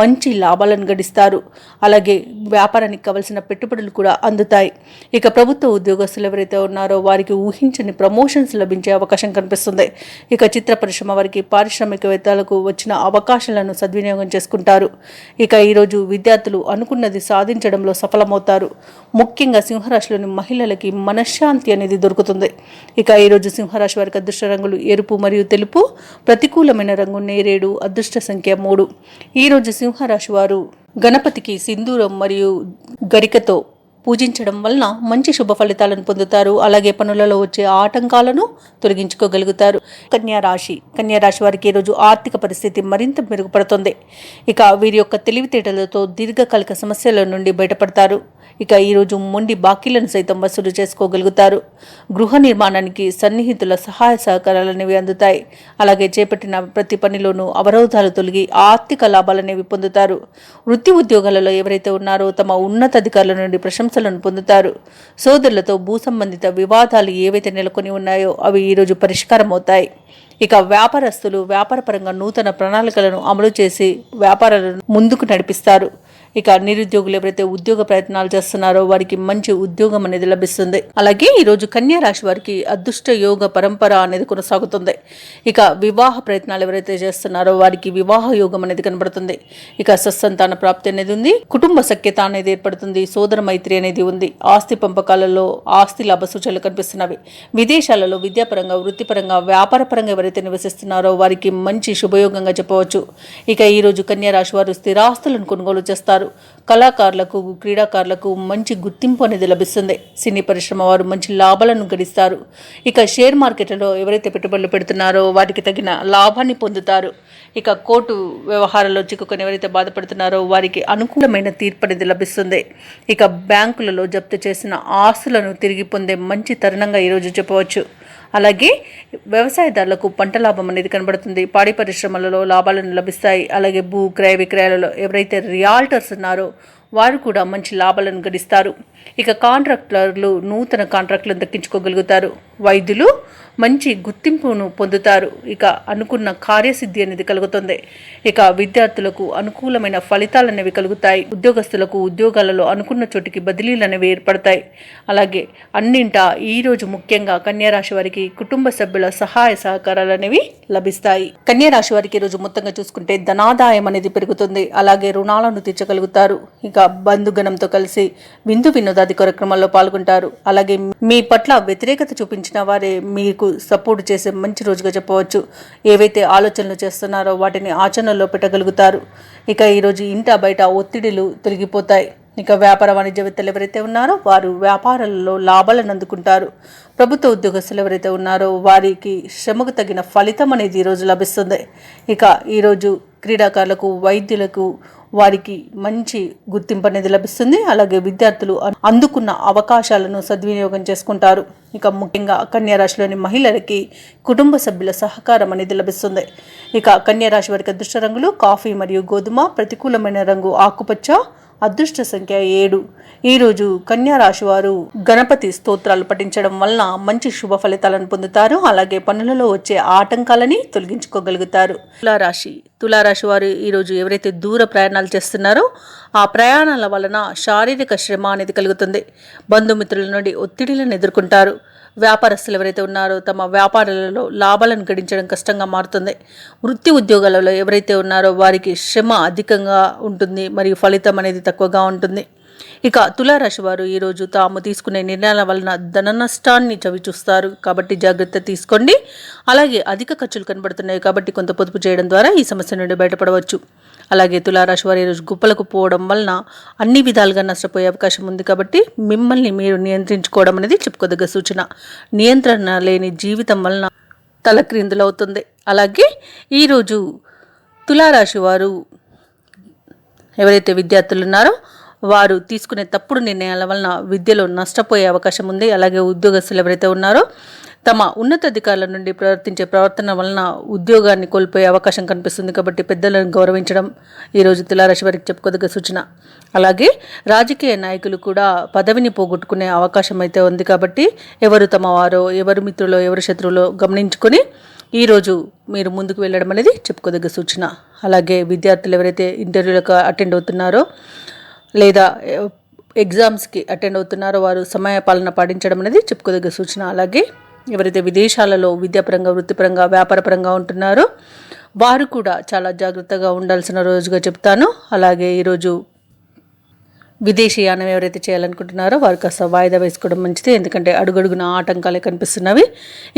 మంచి లాభాలను గడిస్తారు. అలాగే వ్యాపారానికి కావలసిన పెట్టుబడులు కూడా అందుతాయి. ఇక ప్రభుత్వ ఉద్యోగస్తులు ఎవరైతే ఉన్నారో వారికి ఊహించని ప్రమోషన్స్ లభించే అవకాశం కనిపిస్తుంది. ఇక చిత్ర పరిశ్రమ వారికి పారిశ్రామికవేత్తలకు వచ్చిన అవకాశాలను సద్వినియోగం చేసుకుంటారు. ఇక ఈరోజు విద్యార్థులు అనుకున్నది సాధించడంలో సఫలమవుతారు. ముఖ్యంగా సింహరాశిలోని మహిళలకి మనశ్శాంతి అనేది దొరుకుతుంది. ఇక ఈరోజు సింహరాశి వారికి అదృష్ట రంగులు ఎరుపు మరియు తెలుపు, ప్రతికూలమైన రంగు నేరేడు, అదృష్ట సంఖ్య 3. ఈరోజు సింహరాశి వారు గణపతికి సింధూరం మరియు గరికతో పూజించడం వలన మంచి శుభ ఫలితాలను పొందుతారు. అలాగే పనులలో వచ్చే ఆటంకాలను తొలగించుకోగలుగుతారు. కన్యారాశి వారికి ఈరోజు ఆర్థిక పరిస్థితి మరింత మెరుగుపడుతుంది. ఇక వీరి యొక్క తెలివితేటలతో దీర్ఘకాలిక సమస్యల నుండి బయటపడతారు. ఇక ఈరోజు మొండి బాకీలను సైతం వసూలు చేసుకోగలుగుతారు. గృహ నిర్మాణానికి సన్నిహితుల సహాయ సహకారాలు అనేవి అందుతాయి. అలాగే చేపట్టిన ప్రతి పనిలోనూ అవరోధాలు తొలగి ఆర్థిక లాభాలనేవి పొందుతారు. వృత్తి ఉద్యోగాలలో ఎవరైతే ఉన్నారో తమ ఉన్నతాధికారుల నుండి ప్రశంసలను పొందుతారు. సోదరులతో భూ సంబంధిత వివాదాలు ఏవైతే నెలకొని ఉన్నాయో అవి ఈరోజు పరిష్కారం అవుతాయి. ఇక వ్యాపారస్తులు వ్యాపారపరంగా నూతన ప్రణాళికలను అమలు చేసి వ్యాపారాలను ముందుకు నడిపిస్తారు. ఇక నిరుద్యోగులు ఎవరైతే ఉద్యోగ ప్రయత్నాలు చేస్తున్నారో వారికి మంచి ఉద్యోగం అనేది లభిస్తుంది. అలాగే ఈరోజు కన్యా రాశి వారికి అదృష్ట యోగ పరంపర అనేది కొనసాగుతుంది. ఇక వివాహ ప్రయత్నాలు ఎవరైతే చేస్తున్నారో వారికి వివాహ యోగం అనేది కనబడుతుంది. ఇక సత్సంతాన ప్రాప్తి అనేది ఉంది. కుటుంబ సఖ్యత అనేది ఏర్పడుతుంది. సోదర మైత్రి అనేది ఉంది. ఆస్తి పంపకాలలో ఆస్తి లాభ సూచనలు కనిపిస్తున్నవి. విదేశాలలో విద్యాపరంగా వృత్తిపరంగా వ్యాపారపరంగా ఎవరైతే నివసిస్తున్నారో వారికి మంచి శుభయోగంగా చెప్పవచ్చు. ఇక ఈరోజు కన్యా రాశి వారు స్థిరాస్తులను కొనుగోలు చేస్తారు. కళాకారులకు క్రీడాకారులకు మంచి గుర్తింపు అనేది లభిస్తుంది. సినీ పరిశ్రమ వారు మంచి లాభాలను గడిస్తారు. ఇక షేర్ మార్కెట్లలో ఎవరైతే పెట్టుబడులు పెడుతున్నారో వాటికి తగిన లాభాన్ని పొందుతారు. ఇక కోర్టు వ్యవహారాల్లో చిక్కుకొని ఎవరైతే బాధపడుతున్నారో వారికి అనుకూలమైన తీర్పు అనేది లభిస్తుంది. ఇక బ్యాంకులలో జప్తు చేసిన ఆస్తులను తిరిగి పొందే మంచి తరుణంగా ఈరోజు చెప్పవచ్చు. అలాగే వ్యవసాయదారులకు పంట లాభం అనేది కనబడుతుంది. పాడి పరిశ్రమలలో లాభాలను లభిస్తాయి. అలాగే భూ క్రయ విక్రయాలలో ఎవరైతే రియాల్టర్స్ ఉన్నారో వారు కూడా మంచి లాభాలను గడిస్తారు. ఇక కాంట్రాక్టర్లు నూతన కాంట్రాక్టులను దక్కించుకోగలుగుతారు. వైద్యులు మంచి గుర్తింపును పొందుతారు. ఇక అనుకున్న కార్యసిద్ధి అనేది కలుగుతుంది. ఇక విద్యార్థులకు అనుకూలమైన ఫలితాలు అనేవి కలుగుతాయి. ఉద్యోగస్తులకు ఉద్యోగాలలో అనుకున్న చోటికి బదిలీలు అనేవి ఏర్పడతాయి. అలాగే అన్నింటా ఈరోజు ముఖ్యంగా కన్యారాశి వారికి కుటుంబ సభ్యుల సహాయ సహకారాలు అనేవి లభిస్తాయి. కన్యారాశి వారికి ఈరోజు మొత్తంగా చూసుకుంటే ధనాదాయం అనేది పెరుగుతుంది. అలాగే రుణాలను తీర్చగలుగుతారు. ఇక బంధుగణంతో కలిసి విందు వినోదాది కార్యక్రమాల్లో పాల్గొంటారు. అలాగే మీ పట్ల వ్యతిరేకత చూపించిన వారే మీకు సపోర్ట్ చేసే మంచి రోజుగా చెప్పవచ్చు. ఏవైతే ఆలోచనలు చేస్తున్నారో వాటిని ఆచరణలో పెట్టగలుగుతారు. ఇక ఈరోజు ఇంట బయట ఒత్తిడిలు తొలగిపోతాయి. ఇక వ్యాపార వాణిజ్యవేత్తలు ఎవరైతే ఉన్నారో వారు వ్యాపారాలలో లాభాలను అందుకుంటారు. ప్రభుత్వ ఉద్యోగస్తులు ఎవరైతే ఉన్నారో వారికి శ్రమకు తగిన ఫలితం అనేది ఈరోజు లభిస్తుంది. ఇక ఈరోజు క్రీడాకారులకు వైద్యులకు వారికి మంచి గుర్తింపు అనేది లభిస్తుంది. అలాగే విద్యార్థులు అందుకున్న అవకాశాలను సద్వినియోగం చేసుకుంటారు. ఇక ముఖ్యంగా కన్యారాశిలోని మహిళలకి కుటుంబ సభ్యుల సహకారం అనేది లభిస్తుంది. ఇక కన్యారాశి వారికి అదృష్ట రంగులు కాఫీ మరియు గోధుమ, ప్రతికూలమైన రంగు ఆకుపచ్చ, అదృష్ట సంఖ్య 7. ఈరోజు కన్యారాశి వారు గణపతి స్తోత్రాలు పఠించడం వలన మంచి శుభ ఫలితాలను పొందుతారు. అలాగే పనులలో వచ్చే ఆటంకాలని తొలగించుకోగలుగుతారు. తులారాశి వారు ఈరోజు ఎవరైతే దూర ప్రయాణాలు చేస్తున్నారో ఆ ప్రయాణాల వలన శారీరక శ్రమ అనేది కలుగుతుంది. బంధుమిత్రుల నుండి ఒత్తిడిలను ఎదుర్కొంటారు. వ్యాపారస్తులు ఎవరైతే ఉన్నారో తమ వ్యాపారాలలో లాభాలను గడించడం కష్టంగా మారుతుంది. వృత్తి ఉద్యోగాలలో ఎవరైతే ఉన్నారో వారికి శ్రమ అధికంగా ఉంటుంది మరియు ఫలితం అనేది తక్కువగా ఉంటుంది. ఇక తులారాశి వారు ఈరోజు తాము తీసుకునే నిర్ణయాల వలన ధన నష్టాన్ని చవిచూస్తారు కాబట్టి జాగ్రత్త తీసుకోండి. అలాగే అధిక ఖర్చులు కనబడుతున్నాయి కాబట్టి కొంత పొదుపు చేయడం ద్వారా ఈ సమస్య నుండి బయటపడవచ్చు. అలాగే తులారాశి వారు ఈరోజు గుప్పలకు పోవడం వలన అన్ని విధాలుగా నష్టపోయే అవకాశం ఉంది కాబట్టి మిమ్మల్ని మీరు నియంత్రించుకోవడం అనేది చెప్పుకోదగ్గ సూచన. నియంత్రణ లేని జీవితం వలన తలక్రిందులవుతుంది. అలాగే ఈరోజు తులారాశి వారు ఎవరైతే విద్యార్థులు ఉన్నారో వారు తీసుకునే తప్పుడు నిర్ణయాల వలన విద్యలో నష్టపోయే అవకాశం ఉంది. అలాగే ఉద్యోగస్తులు ఎవరైతే ఉన్నారో తమ ఉన్నతాధికారుల నుండి ప్రవర్తించే ప్రవర్తన వలన ఉద్యోగాన్ని కోల్పోయే అవకాశం కనిపిస్తుంది కాబట్టి పెద్దలను గౌరవించడం ఈరోజు తులారాశి వారికి చెప్పుకోదగ్గ సూచన. అలాగే రాజకీయ నాయకులు కూడా పదవిని పోగొట్టుకునే అవకాశం అయితే ఉంది కాబట్టి ఎవరు తమ వారో, ఎవరు మిత్రులో, ఎవరు శత్రువులో గమనించుకొని ఈరోజు మీరు ముందుకు వెళ్ళడం అనేది చెప్పుకోదగ్గ సూచన. అలాగే విద్యార్థులు ఎవరైతే ఇంటర్వ్యూలకు అటెండ్ అవుతున్నారో లేదా ఎగ్జామ్స్కి అటెండ్ అవుతున్నారో వారు సమయపాలన పాటించడం అనేది చెప్పుకోదగ్గ సూచన. అలాగే ఎవరైతే విదేశాలలో విద్యాపరంగా, వృత్తిపరంగా, వ్యాపారపరంగా ఉంటున్నారో వారు కూడా చాలా జాగ్రత్తగా ఉండాల్సిన రోజుగా చెప్తాను. అలాగే ఈరోజు విదేశీయానం ఎవరైతే చేయాలనుకుంటున్నారో వారు కాస్త వాయిదా వేసుకోవడం మంచిది, ఎందుకంటే అడుగడుగున ఆటంకాలే కనిపిస్తున్నవి.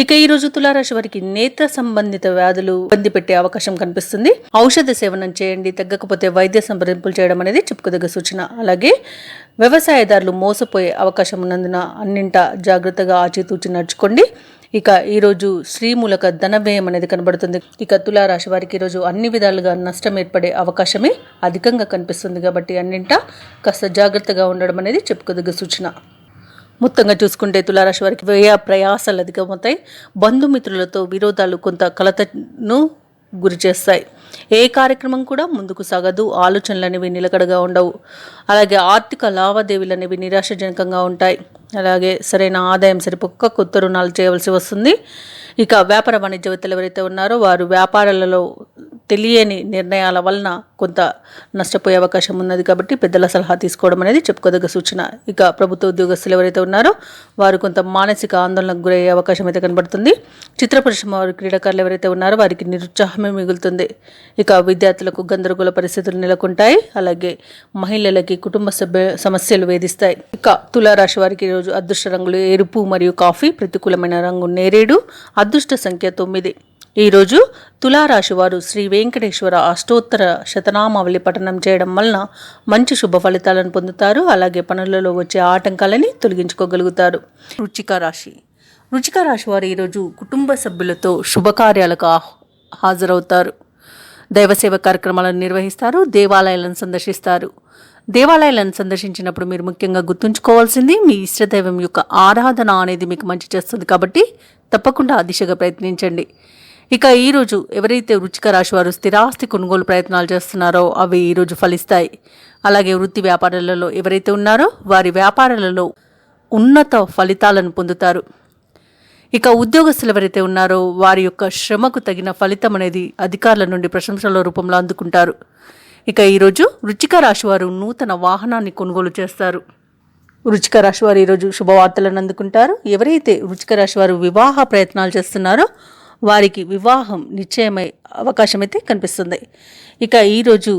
ఇక ఈరోజు తులారాశి వారికి నేత్ర సంబంధిత వ్యాధులు ఇబ్బంది పెట్టే అవకాశం కనిపిస్తుంది. ఔషధ సేవనం చేయండి, తగ్గకపోతే వైద్య సంప్రదింపులు చేయడం అనేది చెప్పుకోదగ్గ సూచన. అలాగే వ్యవసాయదారులు మోసపోయే అవకాశం ఉన్నందున అన్నింటా జాగ్రత్తగా ఆచితూచి నడుచుకోండి. ఇక ఈరోజు శ్రీమూలక ధన వ్యయం అనేది కనబడుతుంది. ఇక తులారాశి వారికి ఈరోజు అన్ని విధాలుగా నష్టం ఏర్పడే అవకాశమే అధికంగా కనిపిస్తుంది కాబట్టి అన్నింటా కాస్త జాగ్రత్తగా ఉండడం అనేది చెప్పుకోదగ్గ సూచన. మొత్తంగా చూసుకుంటే తులారాశి వారికి వ్యయ ప్రయాసాలు అధికమవుతాయి. బంధుమిత్రులతో విరోధాలు కొంత కలతను గురి చేస్తాయి. ఏ కార్యక్రమం కూడా ముందుకు సాగదు. ఆలోచనలు అనేవి నిలకడగా ఉండవు. అలాగే ఆర్థిక లావాదేవీలు అనేవి నిరాశజనకంగా ఉంటాయి. అలాగే సరైన ఆదాయం సరిపోక కొత్త రుణాలు చేయవలసి వస్తుంది. ఇక వ్యాపార వాణిజ్యవేత్తలు ఎవరైతే ఉన్నారో వారు వ్యాపారాలలో తెలియని నిర్ణయాల వలన కొంత నష్టపోయే అవకాశం ఉన్నది కాబట్టి పెద్దల సలహా తీసుకోవడం అనేది చెప్పుకోదగ్గ సూచన. ఇక ప్రభుత్వ ఉద్యోగస్తులు ఎవరైతే ఉన్నారో వారు కొంత మానసిక ఆందోళనకు గురయ్యే అవకాశం అయితే కనబడుతుంది. చిత్ర పరిశ్రమ వారు, క్రీడాకారులు ఎవరైతే ఉన్నారో వారికి నిరుత్సాహమే మిగులుతుంది. ఇక విద్యార్థులకు గందరగోళ పరిస్థితులు నెలకొంటాయి. అలాగే మహిళలకి కుటుంబ సమస్యలు వేధిస్తాయి. ఇక తులారాశి వారికి ఈరోజు అదృష్ట రంగులు ఎరుపు మరియు కాఫీ, ప్రతికూలమైన రంగు నేరేడు, అదృష్ట సంఖ్య 9. ఈరోజు తులారాశి వారు శ్రీ వెంకటేశ్వర అష్టోత్తర శతనామావళి పఠనం చేయడం వలన మంచి శుభ ఫలితాలను పొందుతారు. అలాగే పనులలో వచ్చే ఆటంకాలని తొలగించుకోగలుగుతారు. వృశ్చిక రాశి వారు ఈరోజు కుటుంబ సభ్యులతో శుభకార్యాలకు హాజరవుతారు. దైవసేవ కార్యక్రమాలను నిర్వహిస్తారు. దేవాలయాలను సందర్శిస్తారు. దేవాలయాలను సందర్శించినప్పుడు మీరు ముఖ్యంగా గుర్తుంచుకోవాల్సింది మీ ఇష్టదైవం యొక్క ఆరాధన అనేది మీకు మంచి చేస్తుంది కాబట్టి తప్పకుండా ఆ దిశగా ప్రయత్నించండి. ఇక ఈరోజు ఎవరైతే వృశ్చిక రాశి వారు స్థిరాస్తి కొనుగోలు ప్రయత్నాలు చేస్తున్నారో అవి ఈరోజు ఫలిస్తాయి. అలాగే వృత్తి వ్యాపారాలలో ఎవరైతే ఉన్నారో వారి వ్యాపారాలలో ఉన్నత ఫలితాలను పొందుతారు. ఇక ఉద్యోగస్తులు ఎవరైతే ఉన్నారో వారి యొక్క శ్రమకు తగిన ఫలితం అనేది అధికారుల నుండి ప్రశంసల రూపంలో అందుకుంటారు. ఇక ఈరోజు వృశ్చిక రాశి వారు నూతన వాహనాన్ని కొనుగోలు చేస్తారు. వృశ్చిక రాశి వారు ఈరోజు శుభవార్తలను అందుకుంటారు. ఎవరైతే వృశ్చిక రాశి వారు వివాహ ప్రయత్నాలు చేస్తున్నారో వారికి వివాహం నిశ్చయమై అవకాశం అయితే కనిపిస్తుంది. ఇక ఈరోజు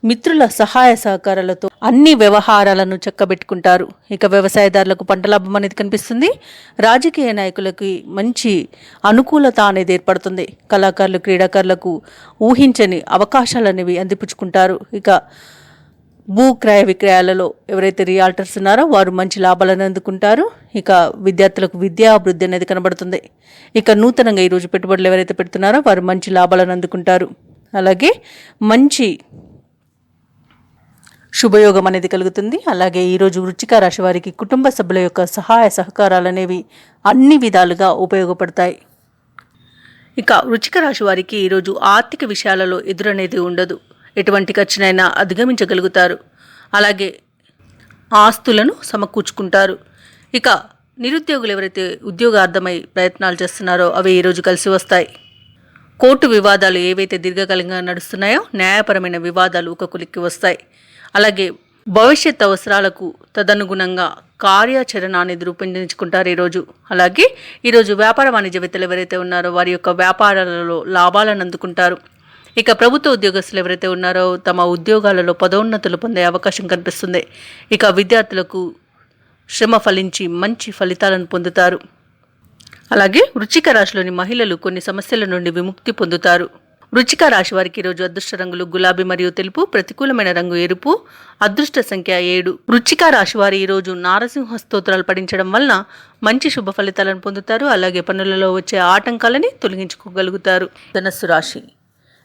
మిత్రుల సహాయ సహకారాలతో అన్ని వ్యవహారాలను చక్కబెట్టుకుంటారు. ఇక వ్యవసాయదారులకు పంట లాభం అనేది కనిపిస్తుంది. రాజకీయ నాయకులకి మంచి అనుకూలత అనేది ఏర్పడుతుంది. కళాకారులు, క్రీడాకారులకు ఊహించని అవకాశాలు అనేవి అందిపుచ్చుకుంటారు. ఇక భూ క్రయ విక్రయాలలో ఎవరైతే రియాల్టర్స్ ఉన్నారో వారు మంచి లాభాలను అందుకుంటారు. ఇక విద్యార్థులకు విద్యా అభివృద్ధి అనేది కనబడుతుంది. ఇక నూతనంగా ఈరోజు పెట్టుబడులు ఎవరైతే పెడుతున్నారో వారు మంచి లాభాలను అందుకుంటారు. అలాగే మంచి శుభయోగం అనేది కలుగుతుంది. అలాగే ఈరోజు వృశ్చిక రాశి వారికి కుటుంబ సభ్యుల యొక్క సహాయ సహకారాలు అనేవి అన్ని విధాలుగా ఉపయోగపడతాయి. ఇక వృశ్చిక రాశి వారికి ఈరోజు ఆర్థిక విషయాలలో ఎదురనేది ఉండదు. ఎటువంటి ఖర్చునైనా అధిగమించగలుగుతారు. అలాగే ఆస్తులను సమకూర్చుకుంటారు. ఇక నిరుద్యోగులు ఎవరైతే ఉద్యోగార్థమై ప్రయత్నాలు చేస్తున్నారో అవి ఈరోజు కలిసి వస్తాయి. కోర్టు వివాదాలు ఏవైతే దీర్ఘకాలంగా నడుస్తున్నాయో న్యాయపరమైన వివాదాలు ఒక కొలిక్కి వస్తాయి. అలాగే భవిష్యత్ అవసరాలకు తదనుగుణంగా కార్యాచరణ అనేది రూపొందించుకుంటారు ఈరోజు. అలాగే ఈరోజు వ్యాపార వాణిజ్యవేత్తలు ఎవరైతే ఉన్నారో వారి యొక్క వ్యాపారాలలో లాభాలను అందుకుంటారు. ఇక ప్రభుత్వ ఉద్యోగస్తులు ఎవరైతే ఉన్నారో తమ ఉద్యోగాలలో పదోన్నతులు పొందే అవకాశం కనిపిస్తుంది. ఇక విద్యార్థులకు శ్రమ ఫలించి మంచి ఫలితాలను పొందుతారు. అలాగే వృశ్చిక రాశిలోని మహిళలు కొన్ని సమస్యల నుండి విముక్తి పొందుతారు. వృశ్చిక రాశి వారికి ఈరోజు అదృష్ట రంగులు గులాబీ మరియు తెలుపు, ప్రతికూలమైన రంగు ఎరుపు, అదృష్ట సంఖ్య 7. వృశ్చిక రాశి వారి ఈరోజు నారసింహ స్తోత్రాలు పఠించడం వలన మంచి శుభ ఫలితాలను పొందుతారు. అలాగే పనులలో వచ్చే ఆటంకాలని తొలగించుకోగలుగుతారు.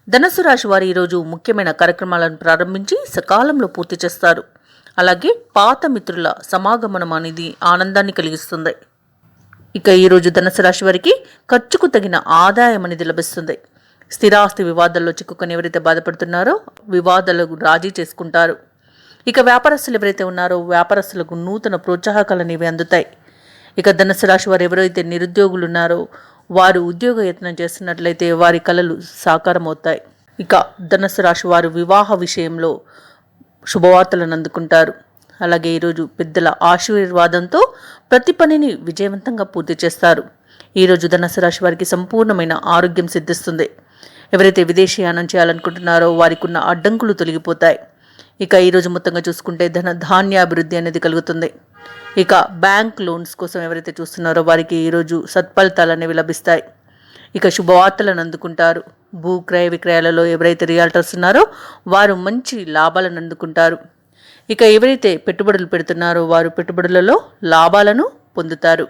ధనస్సు రాశి వారు ఈరోజు ముఖ్యమైన కార్యక్రమాలను ప్రారంభించి సకాలంలో పూర్తి చేస్తారు. అలాగే పాత మిత్రుల సమాగమనం అనేది ఆనందాన్ని కలిగిస్తుంది. ఇక ఈరోజు ధనుసు రాశి వారికి ఖర్చుకు తగిన ఆదాయం అనేది లభిస్తుంది. స్థిరాస్తి వివాదాల్లో చిక్కుకొని ఎవరైతే బాధపడుతున్నారో వివాదాలకు రాజీ చేసుకుంటారు. ఇక వ్యాపారస్తులు ఎవరైతే ఉన్నారో వ్యాపారస్తులకు నూతన ప్రోత్సాహకాలు అనేవి అందుతాయి. ఇక ధనుసు రాశి వారు ఎవరైతే నిరుద్యోగులు ఉన్నారో వారు ఉద్యోగ యత్నం చేస్తున్నట్లయితే వారి కలలు సాకారం అవుతాయి. ఇక ధనుసు రాశి వారు వివాహ విషయంలో శుభవార్తలను అందుకుంటారు. అలాగే ఈరోజు పెద్దల ఆశీర్వాదంతో ప్రతి పనిని విజయవంతంగా పూర్తి చేస్తారు. ఈరోజు ధనుసు రాశి వారికి సంపూర్ణమైన ఆరోగ్యం సిద్ధిస్తుంది. ఎవరైతే విదేశీయానం చేయాలనుకుంటున్నారో వారికి ఉన్న అడ్డంకులు తొలగిపోతాయి. ఇక ఈరోజు మొత్తంగా చూసుకుంటే ధాన్యాభివృద్ధి అనేది కలుగుతుంది. ఇక బ్యాంక్ లోన్స్ కోసం ఎవరైతే చూస్తున్నారో వారికి ఈరోజు సత్ఫలితాలు అనేవి లభిస్తాయి. ఇక శుభవార్తలను అందుకుంటారు. భూ క్రయ విక్రయాలలో ఎవరైతే రియాల్టర్స్ ఉన్నారో వారు మంచి లాభాలను అందుకుంటారు. ఇక ఎవరైతే పెట్టుబడులు పెడుతున్నారో వారు పెట్టుబడులలో లాభాలను పొందుతారు.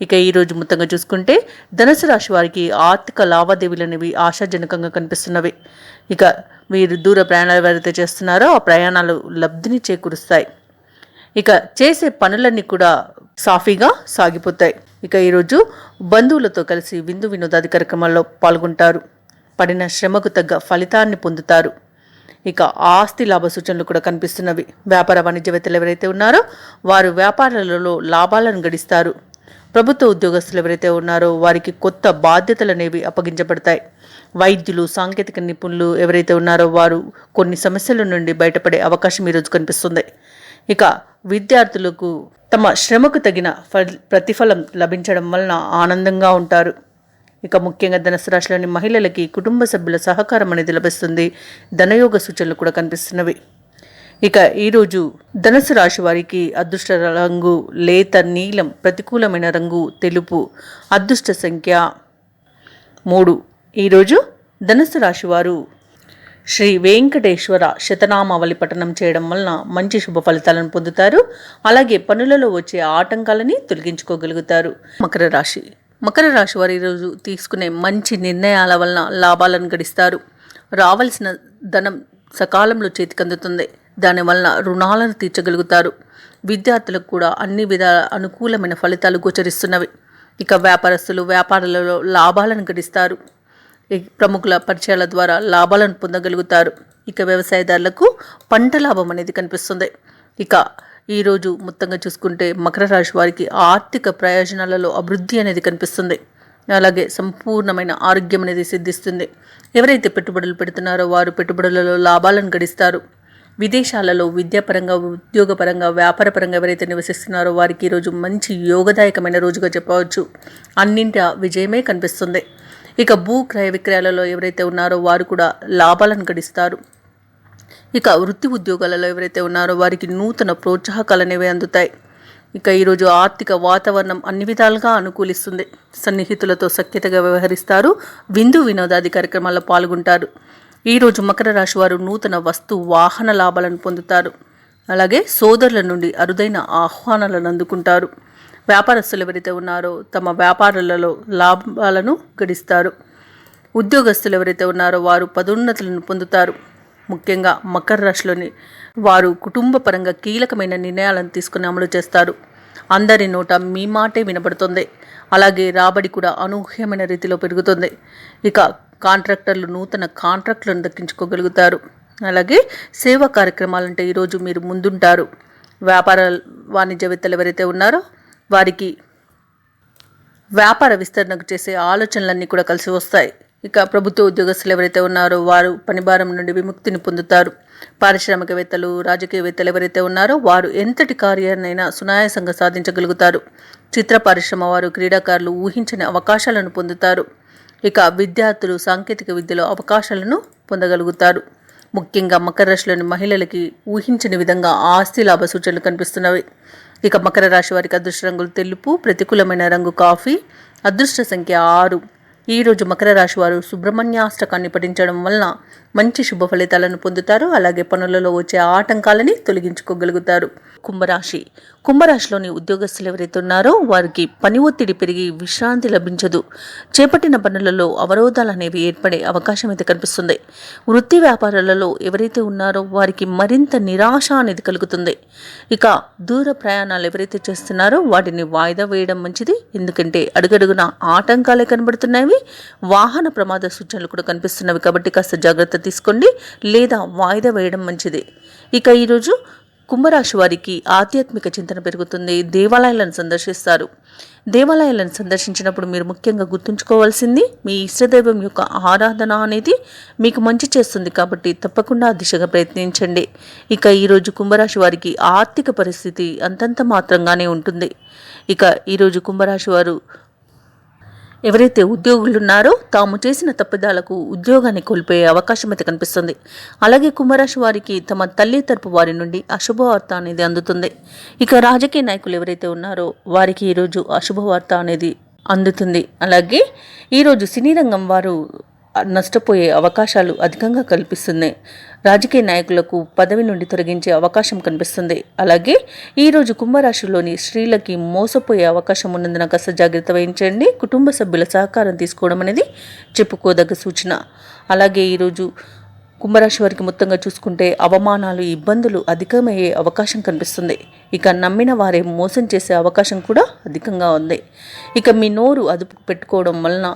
ఇక ఈరోజు మొత్తంగా చూసుకుంటే ధనుసు రాశి వారికి ఆర్థిక లావాదేవీలు అనేవి ఆశాజనకంగా కనిపిస్తున్నవి. ఇక వీరు దూర ప్రయాణాలు ఎవరైతే చేస్తున్నారో ఆ ప్రయాణాలు లబ్ధిని చేకూరుస్తాయి. ఇక చేసే పనులన్నీ కూడా సాఫీగా సాగిపోతాయి. ఇక ఈరోజు బంధువులతో కలిసి విందు వినోదాది కార్యక్రమాల్లో పాల్గొంటారు. పడిన శ్రమకు తగ్గ ఫలితాన్ని పొందుతారు. ఇక ఆస్తి లాభ సూచనలు కూడా కనిపిస్తున్నవి. వ్యాపార వాణిజ్యవేత్తలు ఎవరైతే ఉన్నారో వారు వ్యాపారాలలో లాభాలను గడిస్తారు. ప్రభుత్వ ఉద్యోగస్తులు ఎవరైతే ఉన్నారో వారికి కొత్త బాధ్యతలు అనేవి అప్పగించబడతాయి. వైద్యులు, సాంకేతిక నిపుణులు ఎవరైతే ఉన్నారో వారు కొన్ని సమస్యల నుండి బయటపడే అవకాశం ఈరోజు కనిపిస్తుంది. ఇక విద్యార్థులకు తమ శ్రమకు తగిన ప్రతిఫలం లభించడం వలన ఆనందంగా ఉంటారు. ఇక ముఖ్యంగా ధనుసు రాశిలోని మహిళలకి కుటుంబ సభ్యుల సహకారం అనేది లభిస్తుంది. ధనయోగ సూచనలు కూడా కనిపిస్తున్నవి. ఇక ఈరోజు ధనుసు రాశి వారికి అదృష్ట రంగు లేత నీలం, ప్రతికూలమైన రంగు తెలుపు, అదృష్ట సంఖ్య 3. ఈరోజు ధనుసు రాశి వారు శ్రీ వెంకటేశ్వర శతనామావళి పఠనం చేయడం వలన మంచి శుభ ఫలితాలను పొందుతారు. అలాగే పనులలో వచ్చే ఆటంకాలని తొలగించుకోగలుగుతారు. మకర రాశి వారు ఈరోజు తీసుకునే మంచి నిర్ణయాల వలన లాభాలను గడిస్తారు. రావాల్సిన ధనం సకాలంలో చేతికందుతుంది. దానివలన రుణాలను తీర్చగలుగుతారు. విద్యార్థులకు కూడా అన్ని విధాల అనుకూలమైన ఫలితాలు గోచరిస్తున్నవి. ఇక వ్యాపారస్తులు వ్యాపారాలలో లాభాలను గడిస్తారు. ప్రముఖుల పరిచయాల ద్వారా లాభాలను పొందగలుగుతారు. ఇక వ్యవసాయదారులకు పంట లాభం అనేది కనిపిస్తుంది. ఇక ఈరోజు మొత్తంగా చూసుకుంటే మకర రాశి వారికి ఆర్థిక ప్రయోజనాలలో అభివృద్ధి అనేది కనిపిస్తుంది. అలాగే సంపూర్ణమైన ఆరోగ్యం అనేది సిద్ధిస్తుంది. ఎవరైతే పెట్టుబడులు పెడుతున్నారో వారు పెట్టుబడులలో లాభాలను గడిస్తారు. విదేశాలలో విద్యాపరంగా, ఉద్యోగపరంగా, వ్యాపారపరంగా ఎవరైతే నివసిస్తున్నారో వారికి ఈరోజు మంచి యోగదాయకమైన రోజుగా చెప్పవచ్చు. అన్నింటి విజయమే కనిపిస్తుంది. ఇక భూ క్రయ విక్రయాలలో ఎవరైతే ఉన్నారో వారు కూడా లాభాలను గడిస్తారు. ఇక వృత్తి ఉద్యోగాలలో ఎవరైతే ఉన్నారో వారికి నూతన ప్రోత్సాహకాలు అనేవి అందుతాయి. ఇక ఈరోజు ఆర్థిక వాతావరణం అన్ని విధాలుగా అనుకూలిస్తుంది. సన్నిహితులతో సఖ్యతగా వ్యవహరిస్తారు. విందు వినోదాది కార్యక్రమాల్లో పాల్గొంటారు. ఈరోజు మకర రాశి వారు నూతన వస్తు వాహన లాభాలను పొందుతారు. అలాగే సోదరుల నుండి అరుదైన ఆహ్వానాలను అందుకుంటారు. వ్యాపారస్తులు ఎవరైతే ఉన్నారో తమ వ్యాపారాలలో లాభాలను గడిస్తారు. ఉద్యోగస్తులు ఎవరైతే ఉన్నారో వారు పదోన్నతులను పొందుతారు. ముఖ్యంగా మకర రాశిలోని వారు కుటుంబ పరంగా కీలకమైన నిర్ణయాలను తీసుకుని అమలు చేస్తారు. అందరి నోట మీ మాటే వినబడుతుంది. అలాగే రాబడి కూడా అనూహ్యమైన రీతిలో పెరుగుతుంది. ఇక కాంట్రాక్టర్లు నూతన కాంట్రాక్టులను దక్కించుకోగలుగుతారు. అలాగే సేవా కార్యక్రమాలంటే ఈరోజు మీరు ముందుంటారు. వ్యాపార వాణిజ్యవేత్తలు ఎవరైతే ఉన్నారో వారికి వ్యాపార విస్తరణకు చేసే ఆలోచనలన్నీ కూడా కలిసి వస్తాయి. ఇక ప్రభుత్వ ఉద్యోగస్తులు ఎవరైతే ఉన్నారో వారు పనిభారం నుండి విముక్తిని పొందుతారు. పారిశ్రామికవేత్తలు, రాజకీయవేత్తలు ఎవరైతే ఉన్నారో వారు ఎంతటి కార్యాన్నైనా సునాయాసంగా సాధించగలుగుతారు. చిత్ర పరిశ్రమ వారు, క్రీడాకారులు ఊహించని అవకాశాలను పొందుతారు. ఇక విద్యార్థులు సాంకేతిక విద్యలో అవకాశాలను పొందగలుగుతారు. ముఖ్యంగా మకర రాశిలోని మహిళలకి ఊహించని విధంగా ఆస్తి లాభ సూచనలు కనిపిస్తున్నవి. ఇక మకర రాశి వారికి అదృష్ట రంగులు తెలుపు, ప్రతికూలమైన రంగు కాఫీ, అదృష్ట సంఖ్య 6. ఈరోజు మకర రాశి వారు సుబ్రహ్మణ్యాష్టకాన్ని పఠించడం వలన మంచి శుభ ఫలితాలను పొందుతారు. అలాగే పనులలో వచ్చే ఆటంకాలని తొలగించుకోగలుగుతారు. కుంభరాశిలోని ఉద్యోగస్తులు ఎవరైతే ఉన్నారో వారికి పని ఒత్తిడి పెరిగి విశ్రాంతి లభించదు. చేపట్టిన పనులలో అవరోధాలు అనేవి ఏర్పడే అవకాశం అయితే కనిపిస్తుంది. వృత్తి వ్యాపారాలలో ఎవరైతే ఉన్నారో వారికి మరింత నిరాశ అనేది కలుగుతుంది. ఇక దూర ప్రయాణాలు ఎవరైతే చేస్తున్నారో వాటిని వాయిదా వేయడం మంచిది. ఎందుకంటే అడుగడుగున ఆటంకాలే కనబడుతున్నాయి. వాహన ప్రమాద సూచనలు కూడా కనిపిస్తున్నవి కాబట్టి కాస్త జాగ్రత్త తీసుకోండి లేదా వాయిదా వేయడం మంచిది. ఇక ఈరోజు కుంభరాశి వారికి ఆధ్యాత్మిక చింతన పెరుగుతుంది. దేవాలయాలను సందర్శిస్తారు. దేవాలయాలను సందర్శించినప్పుడు మీరు ముఖ్యంగా గుర్తుంచుకోవాల్సింది మీ ఇష్టదైవం యొక్క ఆరాధన అనేది మీకు మంచి చేస్తుంది కాబట్టి తప్పకుండా ఆ దిశగా ప్రయత్నించండి. ఇక ఈరోజు కుంభరాశి వారికి ఆర్థిక పరిస్థితి అంతంత మాత్రంగానే ఉంటుంది. ఇక ఈరోజు కుంభరాశి వారు ఎవరైతే ఉద్యోగులు ఉన్నారో తాము చేసిన తప్పిదాలకు ఉద్యోగాన్ని కోల్పోయే అవకాశం అయితే కనిపిస్తుంది. అలాగే కుంభరాశి వారికి తమ తల్లి తరపు వారి నుండి అశుభవార్త అనేది అందుతుంది. ఇక రాజకీయ నాయకులు ఎవరైతే ఉన్నారో వారికి ఈరోజు అశుభవార్త అనేది అందుతుంది. అలాగే ఈరోజు సినీ రంగం వారు నష్టపోయే అవకాశాలు అధికంగా కల్పిస్తున్నాయి. రాజకీయ నాయకులకు పదవి నుండి తొలగించే అవకాశం కనిపిస్తుంది. అలాగే ఈరోజు కుంభరాశిలోని స్త్రీలకి మోసపోయే అవకాశం ఉన్నందున కాస్త జాగ్రత్త వహించండి. కుటుంబ సభ్యుల సహకారం తీసుకోవడం అనేది చెప్పుకోదగ్గ సూచన. అలాగే ఈరోజు కుంభరాశి వారికి మొత్తంగా చూసుకుంటే అవమానాలు, ఇబ్బందులు అధికమయ్యే అవకాశం కనిపిస్తుంది. ఇక నమ్మిన వారే మోసం చేసే అవకాశం కూడా అధికంగా ఉంది. ఇక మీ నోరు అదుపు పెట్టుకోవడం వలన,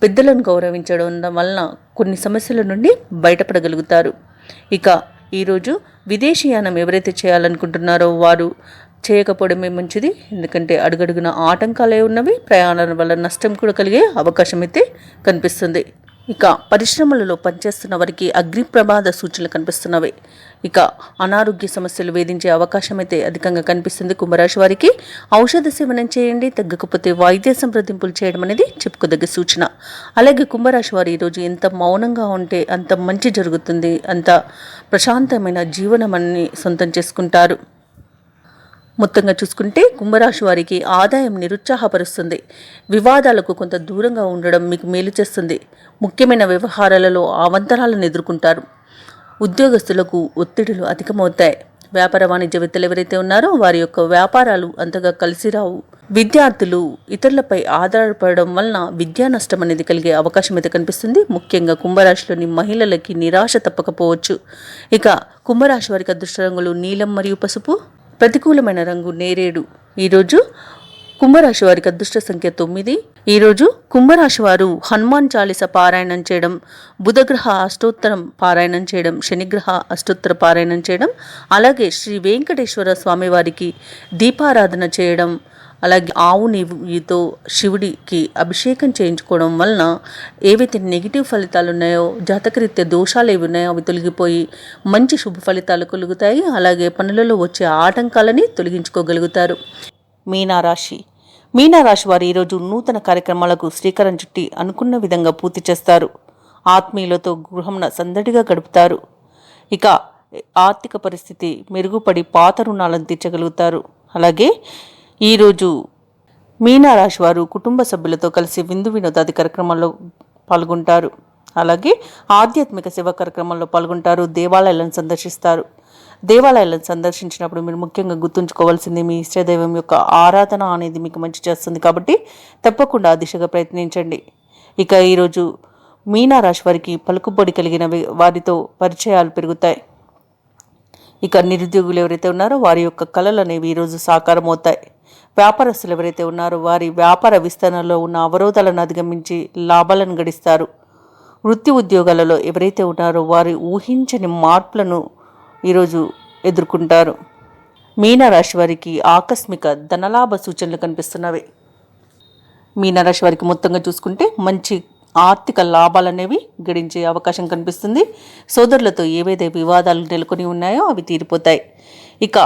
పెద్దలను గౌరవించడం వలన కొన్ని సమస్యల నుండి బయటపడగలుగుతారు. ఇక ఈరోజు విదేశీయానం ఎవరైతే చేయాలనుకుంటున్నారో వారు చేయకపోవడమే మంచిది. ఎందుకంటే అడుగడుగున ఆటంకాలే ఉన్నవి. ప్రయాణాల వల్ల నష్టం కూడా కలిగే అవకాశం అయితే కనిపిస్తుంది. ఇక పరిశ్రమలలో పనిచేస్తున్న వారికి అగ్ని ప్రమాద సూచనలు కనిపిస్తున్నవి. ఇక అనారోగ్య సమస్యలు వేధించే అవకాశం అయితే అధికంగా కనిపిస్తుంది. కుంభరాశి వారికి ఔషధ సేవనం చేయండి. తగ్గకపోతే వైద్య సంప్రదింపులు చేయడం అనేది చెప్పుకోదగ్గ సూచన. అలాగే కుంభరాశి వారు ఈరోజు ఎంత మౌనంగా ఉంటే అంత మంచి జరుగుతుంది. అంత ప్రశాంతమైన జీవనమని సొంతం చేసుకుంటారు. మొత్తంగా చూసుకుంటే కుంభరాశి వారికి ఆదాయం నిరుత్సాహపరుస్తుంది. వివాదాలకు కొంత దూరంగా ఉండడం మీకు మేలు చేస్తుంది. ముఖ్యమైన వ్యవహారాలలో అవాంతరాలను ఎదుర్కొంటారు. ఉద్యోగస్తులకు ఒత్తిడులు అధికమవుతాయి. వ్యాపార వాణిజ్యవేత్తలు ఎవరైతే ఉన్నారో వారి యొక్క వ్యాపారాలు అంతగా కలిసి రావు. విద్యార్థులు ఇతరులపై ఆధారపడడం వలన విద్యా నష్టం అనేది కలిగే అవకాశం అయితే కనిపిస్తుంది. ముఖ్యంగా కుంభరాశిలోని మహిళలకి నిరాశ తప్పకపోవచ్చు. ఇక కుంభరాశి వారికి అదృష్ట రంగులు నీలం మరియు పసుపు, ప్రతికూలమైన రంగు నేరేడు. ఈరోజు కుంభరాశి వారికి అదృష్ట సంఖ్య 9. ఈరోజు కుంభరాశి వారు హనుమాన్ చాలీస పారాయణం చేయడం, బుధగ్రహ అష్టోత్తరం పారాయణం చేయడం, శనిగ్రహ అష్టోత్తర పారాయణం చేయడం, అలాగే శ్రీ వెంకటేశ్వర స్వామి వారికి దీపారాధన చేయడం, అలాగే ఆవు నెయ్యితో శివుడికి అభిషేకం చేయించుకోవడం వలన ఏవైతే నెగిటివ్ ఫలితాలు ఉన్నాయో, జాతకరీత్యా దోషాలు ఏవి ఉన్నాయో అవి తొలగిపోయి మంచి శుభ ఫలితాలు కలుగుతాయి. అలాగే పనులలో వచ్చే ఆటంకాలని తొలగించుకోగలుగుతారు. మీనారాశి వారు ఈరోజు నూతన కార్యక్రమాలకు శ్రీకారం చుట్టి అనుకున్న విధంగా పూర్తి చేస్తారు. ఆత్మీయులతో గృహంన సందడిగా గడుపుతారు. ఇక ఆర్థిక పరిస్థితి మెరుగుపడి పాత రుణాలను తీర్చగలుగుతారు. అలాగే ఈరోజు మీనారాశి వారు కుటుంబ సభ్యులతో కలిసి విందు వినోదాది కార్యక్రమాల్లో పాల్గొంటారు. అలాగే ఆధ్యాత్మిక సేవా కార్యక్రమాల్లో పాల్గొంటారు. దేవాలయాలను సందర్శిస్తారు. దేవాలయాలను సందర్శించినప్పుడు మీరు ముఖ్యంగా గుర్తుంచుకోవాల్సింది మీ ఇష్టదైవం యొక్క ఆరాధన అనేది మీకు మంచి చేస్తుంది కాబట్టి తప్పకుండా ఆ దిశగా ప్రయత్నించండి. ఇక ఈరోజు మీనారాశి వారికి పలుకుబడి కలిగిన వారితో పరిచయాలు పెరుగుతాయి. ఇక నిరుద్యోగులు ఎవరైతే ఉన్నారో వారి యొక్క కళలు అనేవి ఈరోజు సాకారం అవుతాయి. వ్యాపారస్తులు ఎవరైతే ఉన్నారో వారి వ్యాపార విస్తరణలో ఉన్న అవరోధాలను అధిగమించి లాభాలను గడిస్తారు. వృత్తి ఉద్యోగాలలో ఎవరైతే ఉన్నారో వారి ఊహించని మార్పులను ఈరోజు ఎదుర్కొంటారు. మీనరాశి వారికి ఆకస్మిక ధనలాభ సూచనలు కనిపిస్తున్నవి. మీనరాశి వారికి మొత్తంగా చూసుకుంటే మంచి ఆర్థిక లాభాలనేవి గడించే అవకాశం కనిపిస్తుంది. సోదరులతో ఏవైతే వివాదాలు నెలకొని ఉన్నాయో అవి తీరిపోతాయి. ఇక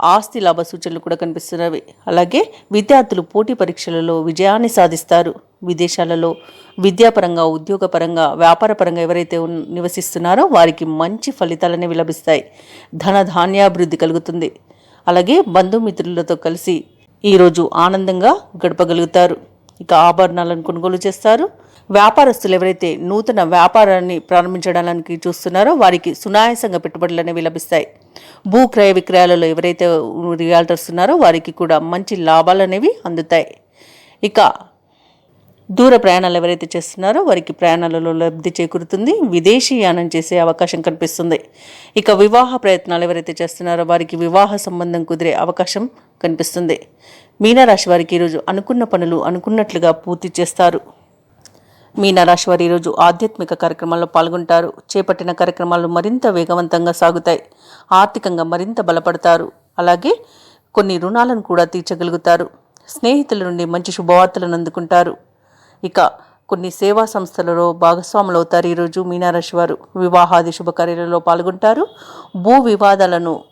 ఆస్తి లాభ సూచనలు కూడా కనిపిస్తున్నవి. అలాగే విద్యార్థులు పోటీ పరీక్షలలో విజయాన్ని సాధిస్తారు. విదేశాలలో విద్యాపరంగా, ఉద్యోగపరంగా, వ్యాపారపరంగా ఎవరైతే నివసిస్తున్నారో వారికి మంచి ఫలితాలు అనేవి లభిస్తాయి. ధన ధాన్యాభివృద్ధి కలుగుతుంది. అలాగే బంధుమిత్రులతో కలిసి ఈరోజు ఆనందంగా గడపగలుగుతారు. ఇక ఆభరణాలను కొనుగోలు చేస్తారు. వ్యాపారస్తులు ఎవరైతే నూతన వ్యాపారాన్ని ప్రారంభించడానికి చూస్తున్నారో వారికి సునాయాసంగా పెట్టుబడులు అనేవి లభిస్తాయి. భూ క్రయ విక్రయాలలో ఎవరైతే రియాల్టర్స్ ఉన్నారో వారికి కూడా మంచి లాభాలు అనేవి అందుతాయి. ఇక దూర ప్రయాణాలు ఎవరైతే చేస్తున్నారో వారికి ప్రయాణాలలో లబ్ధి చేకూరుతుంది. విదేశీ యానం చేసే అవకాశం కనిపిస్తుంది. ఇక వివాహ ప్రయత్నాలు ఎవరైతే చేస్తున్నారో వారికి వివాహ సంబంధం కుదిరే అవకాశం కనిపిస్తుంది. మీనరాశి వారికి ఈరోజు అనుకున్న పనులు అనుకున్నట్లుగా పూర్తి చేస్తారు. మీనరాశి వారు ఈరోజు ఆధ్యాత్మిక కార్యక్రమాల్లో పాల్గొంటారు. చేపట్టిన కార్యక్రమాలు మరింత వేగవంతంగా సాగుతాయి. ఆర్థికంగా మరింత బలపడతారు. అలాగే కొన్ని రుణాలను కూడా తీర్చగలుగుతారు. స్నేహితుల నుండి మంచి శుభవార్తలను అందుకుంటారు. ఇక కొన్ని సేవా సంస్థలలో భాగస్వాములు అవుతారు. ఈరోజు మీనరాశి వారు వివాహాది శుభకార్యాలలో పాల్గొంటారు. భూ వివాదాలను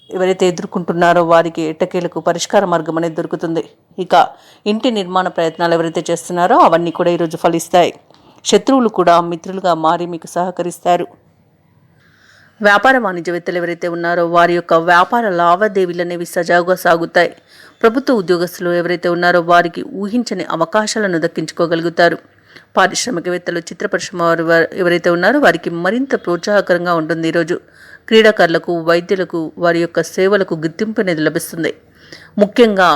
ఎవరైతే ఎదుర్కొంటున్నారో వారికి ఎట్టకేలకు పరిష్కార మార్గం అనేది దొరుకుతుంది. ఇక ఇంటి నిర్మాణ ప్రయత్నాలు ఎవరైతే చేస్తున్నారో అవన్నీ కూడా ఈరోజు ఫలిస్తాయి. శత్రువులు కూడా మిత్రులుగా మారి మీకు సహకరిస్తారు. వ్యాపార వాణిజ్యవేత్తలు ఎవరైతే ఉన్నారో వారి యొక్క వ్యాపార లావాదేవీలు అనేవి సజావుగా సాగుతాయి. ప్రభుత్వ ఉద్యోగస్తులు ఎవరైతే ఉన్నారో వారికి ఊహించని అవకాశాలను దక్కించుకోగలుగుతారు. పారిశ్రామికవేత్తలు, చిత్ర పరిశ్రమ వారు ఎవరైతే ఉన్నారో వారికి మరింత ప్రోత్సాహకరంగా ఉంటుంది. ఈరోజు క్రీడాకారులకు, వైద్యులకు వారి యొక్క సేవలకు గుర్తింపు అనేది లభిస్తుంది. ముఖ్యంగా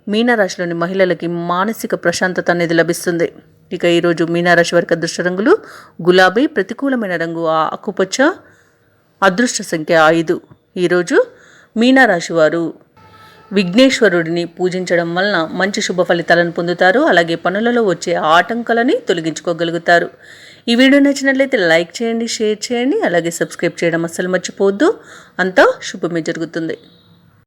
మీనరాశిలోని మహిళలకి మానసిక ప్రశాంతత అనేది లభిస్తుంది. ఇక ఈరోజు మీనరాశి వారికి అదృష్ట రంగులు గులాబీ, ప్రతికూలమైన రంగు ఆకుపచ్చ, అదృష్ట సంఖ్య 5. ఈరోజు మీనరాశి వారు విఘ్నేశ్వరుడిని పూజించడం వలన మంచి శుభ ఫలితాలను పొందుతారు. అలాగే పనులలో వచ్చే ఆటంకాలని తొలగించుకోగలుగుతారు. ఈ వీడియో నచ్చినట్లయితే లైక్ చేయండి, షేర్ చేయండి, అలాగే సబ్స్క్రైబ్ చేయడం అస్సలు మర్చిపోవద్దు. అంతా శుభమే జరుగుతుంది.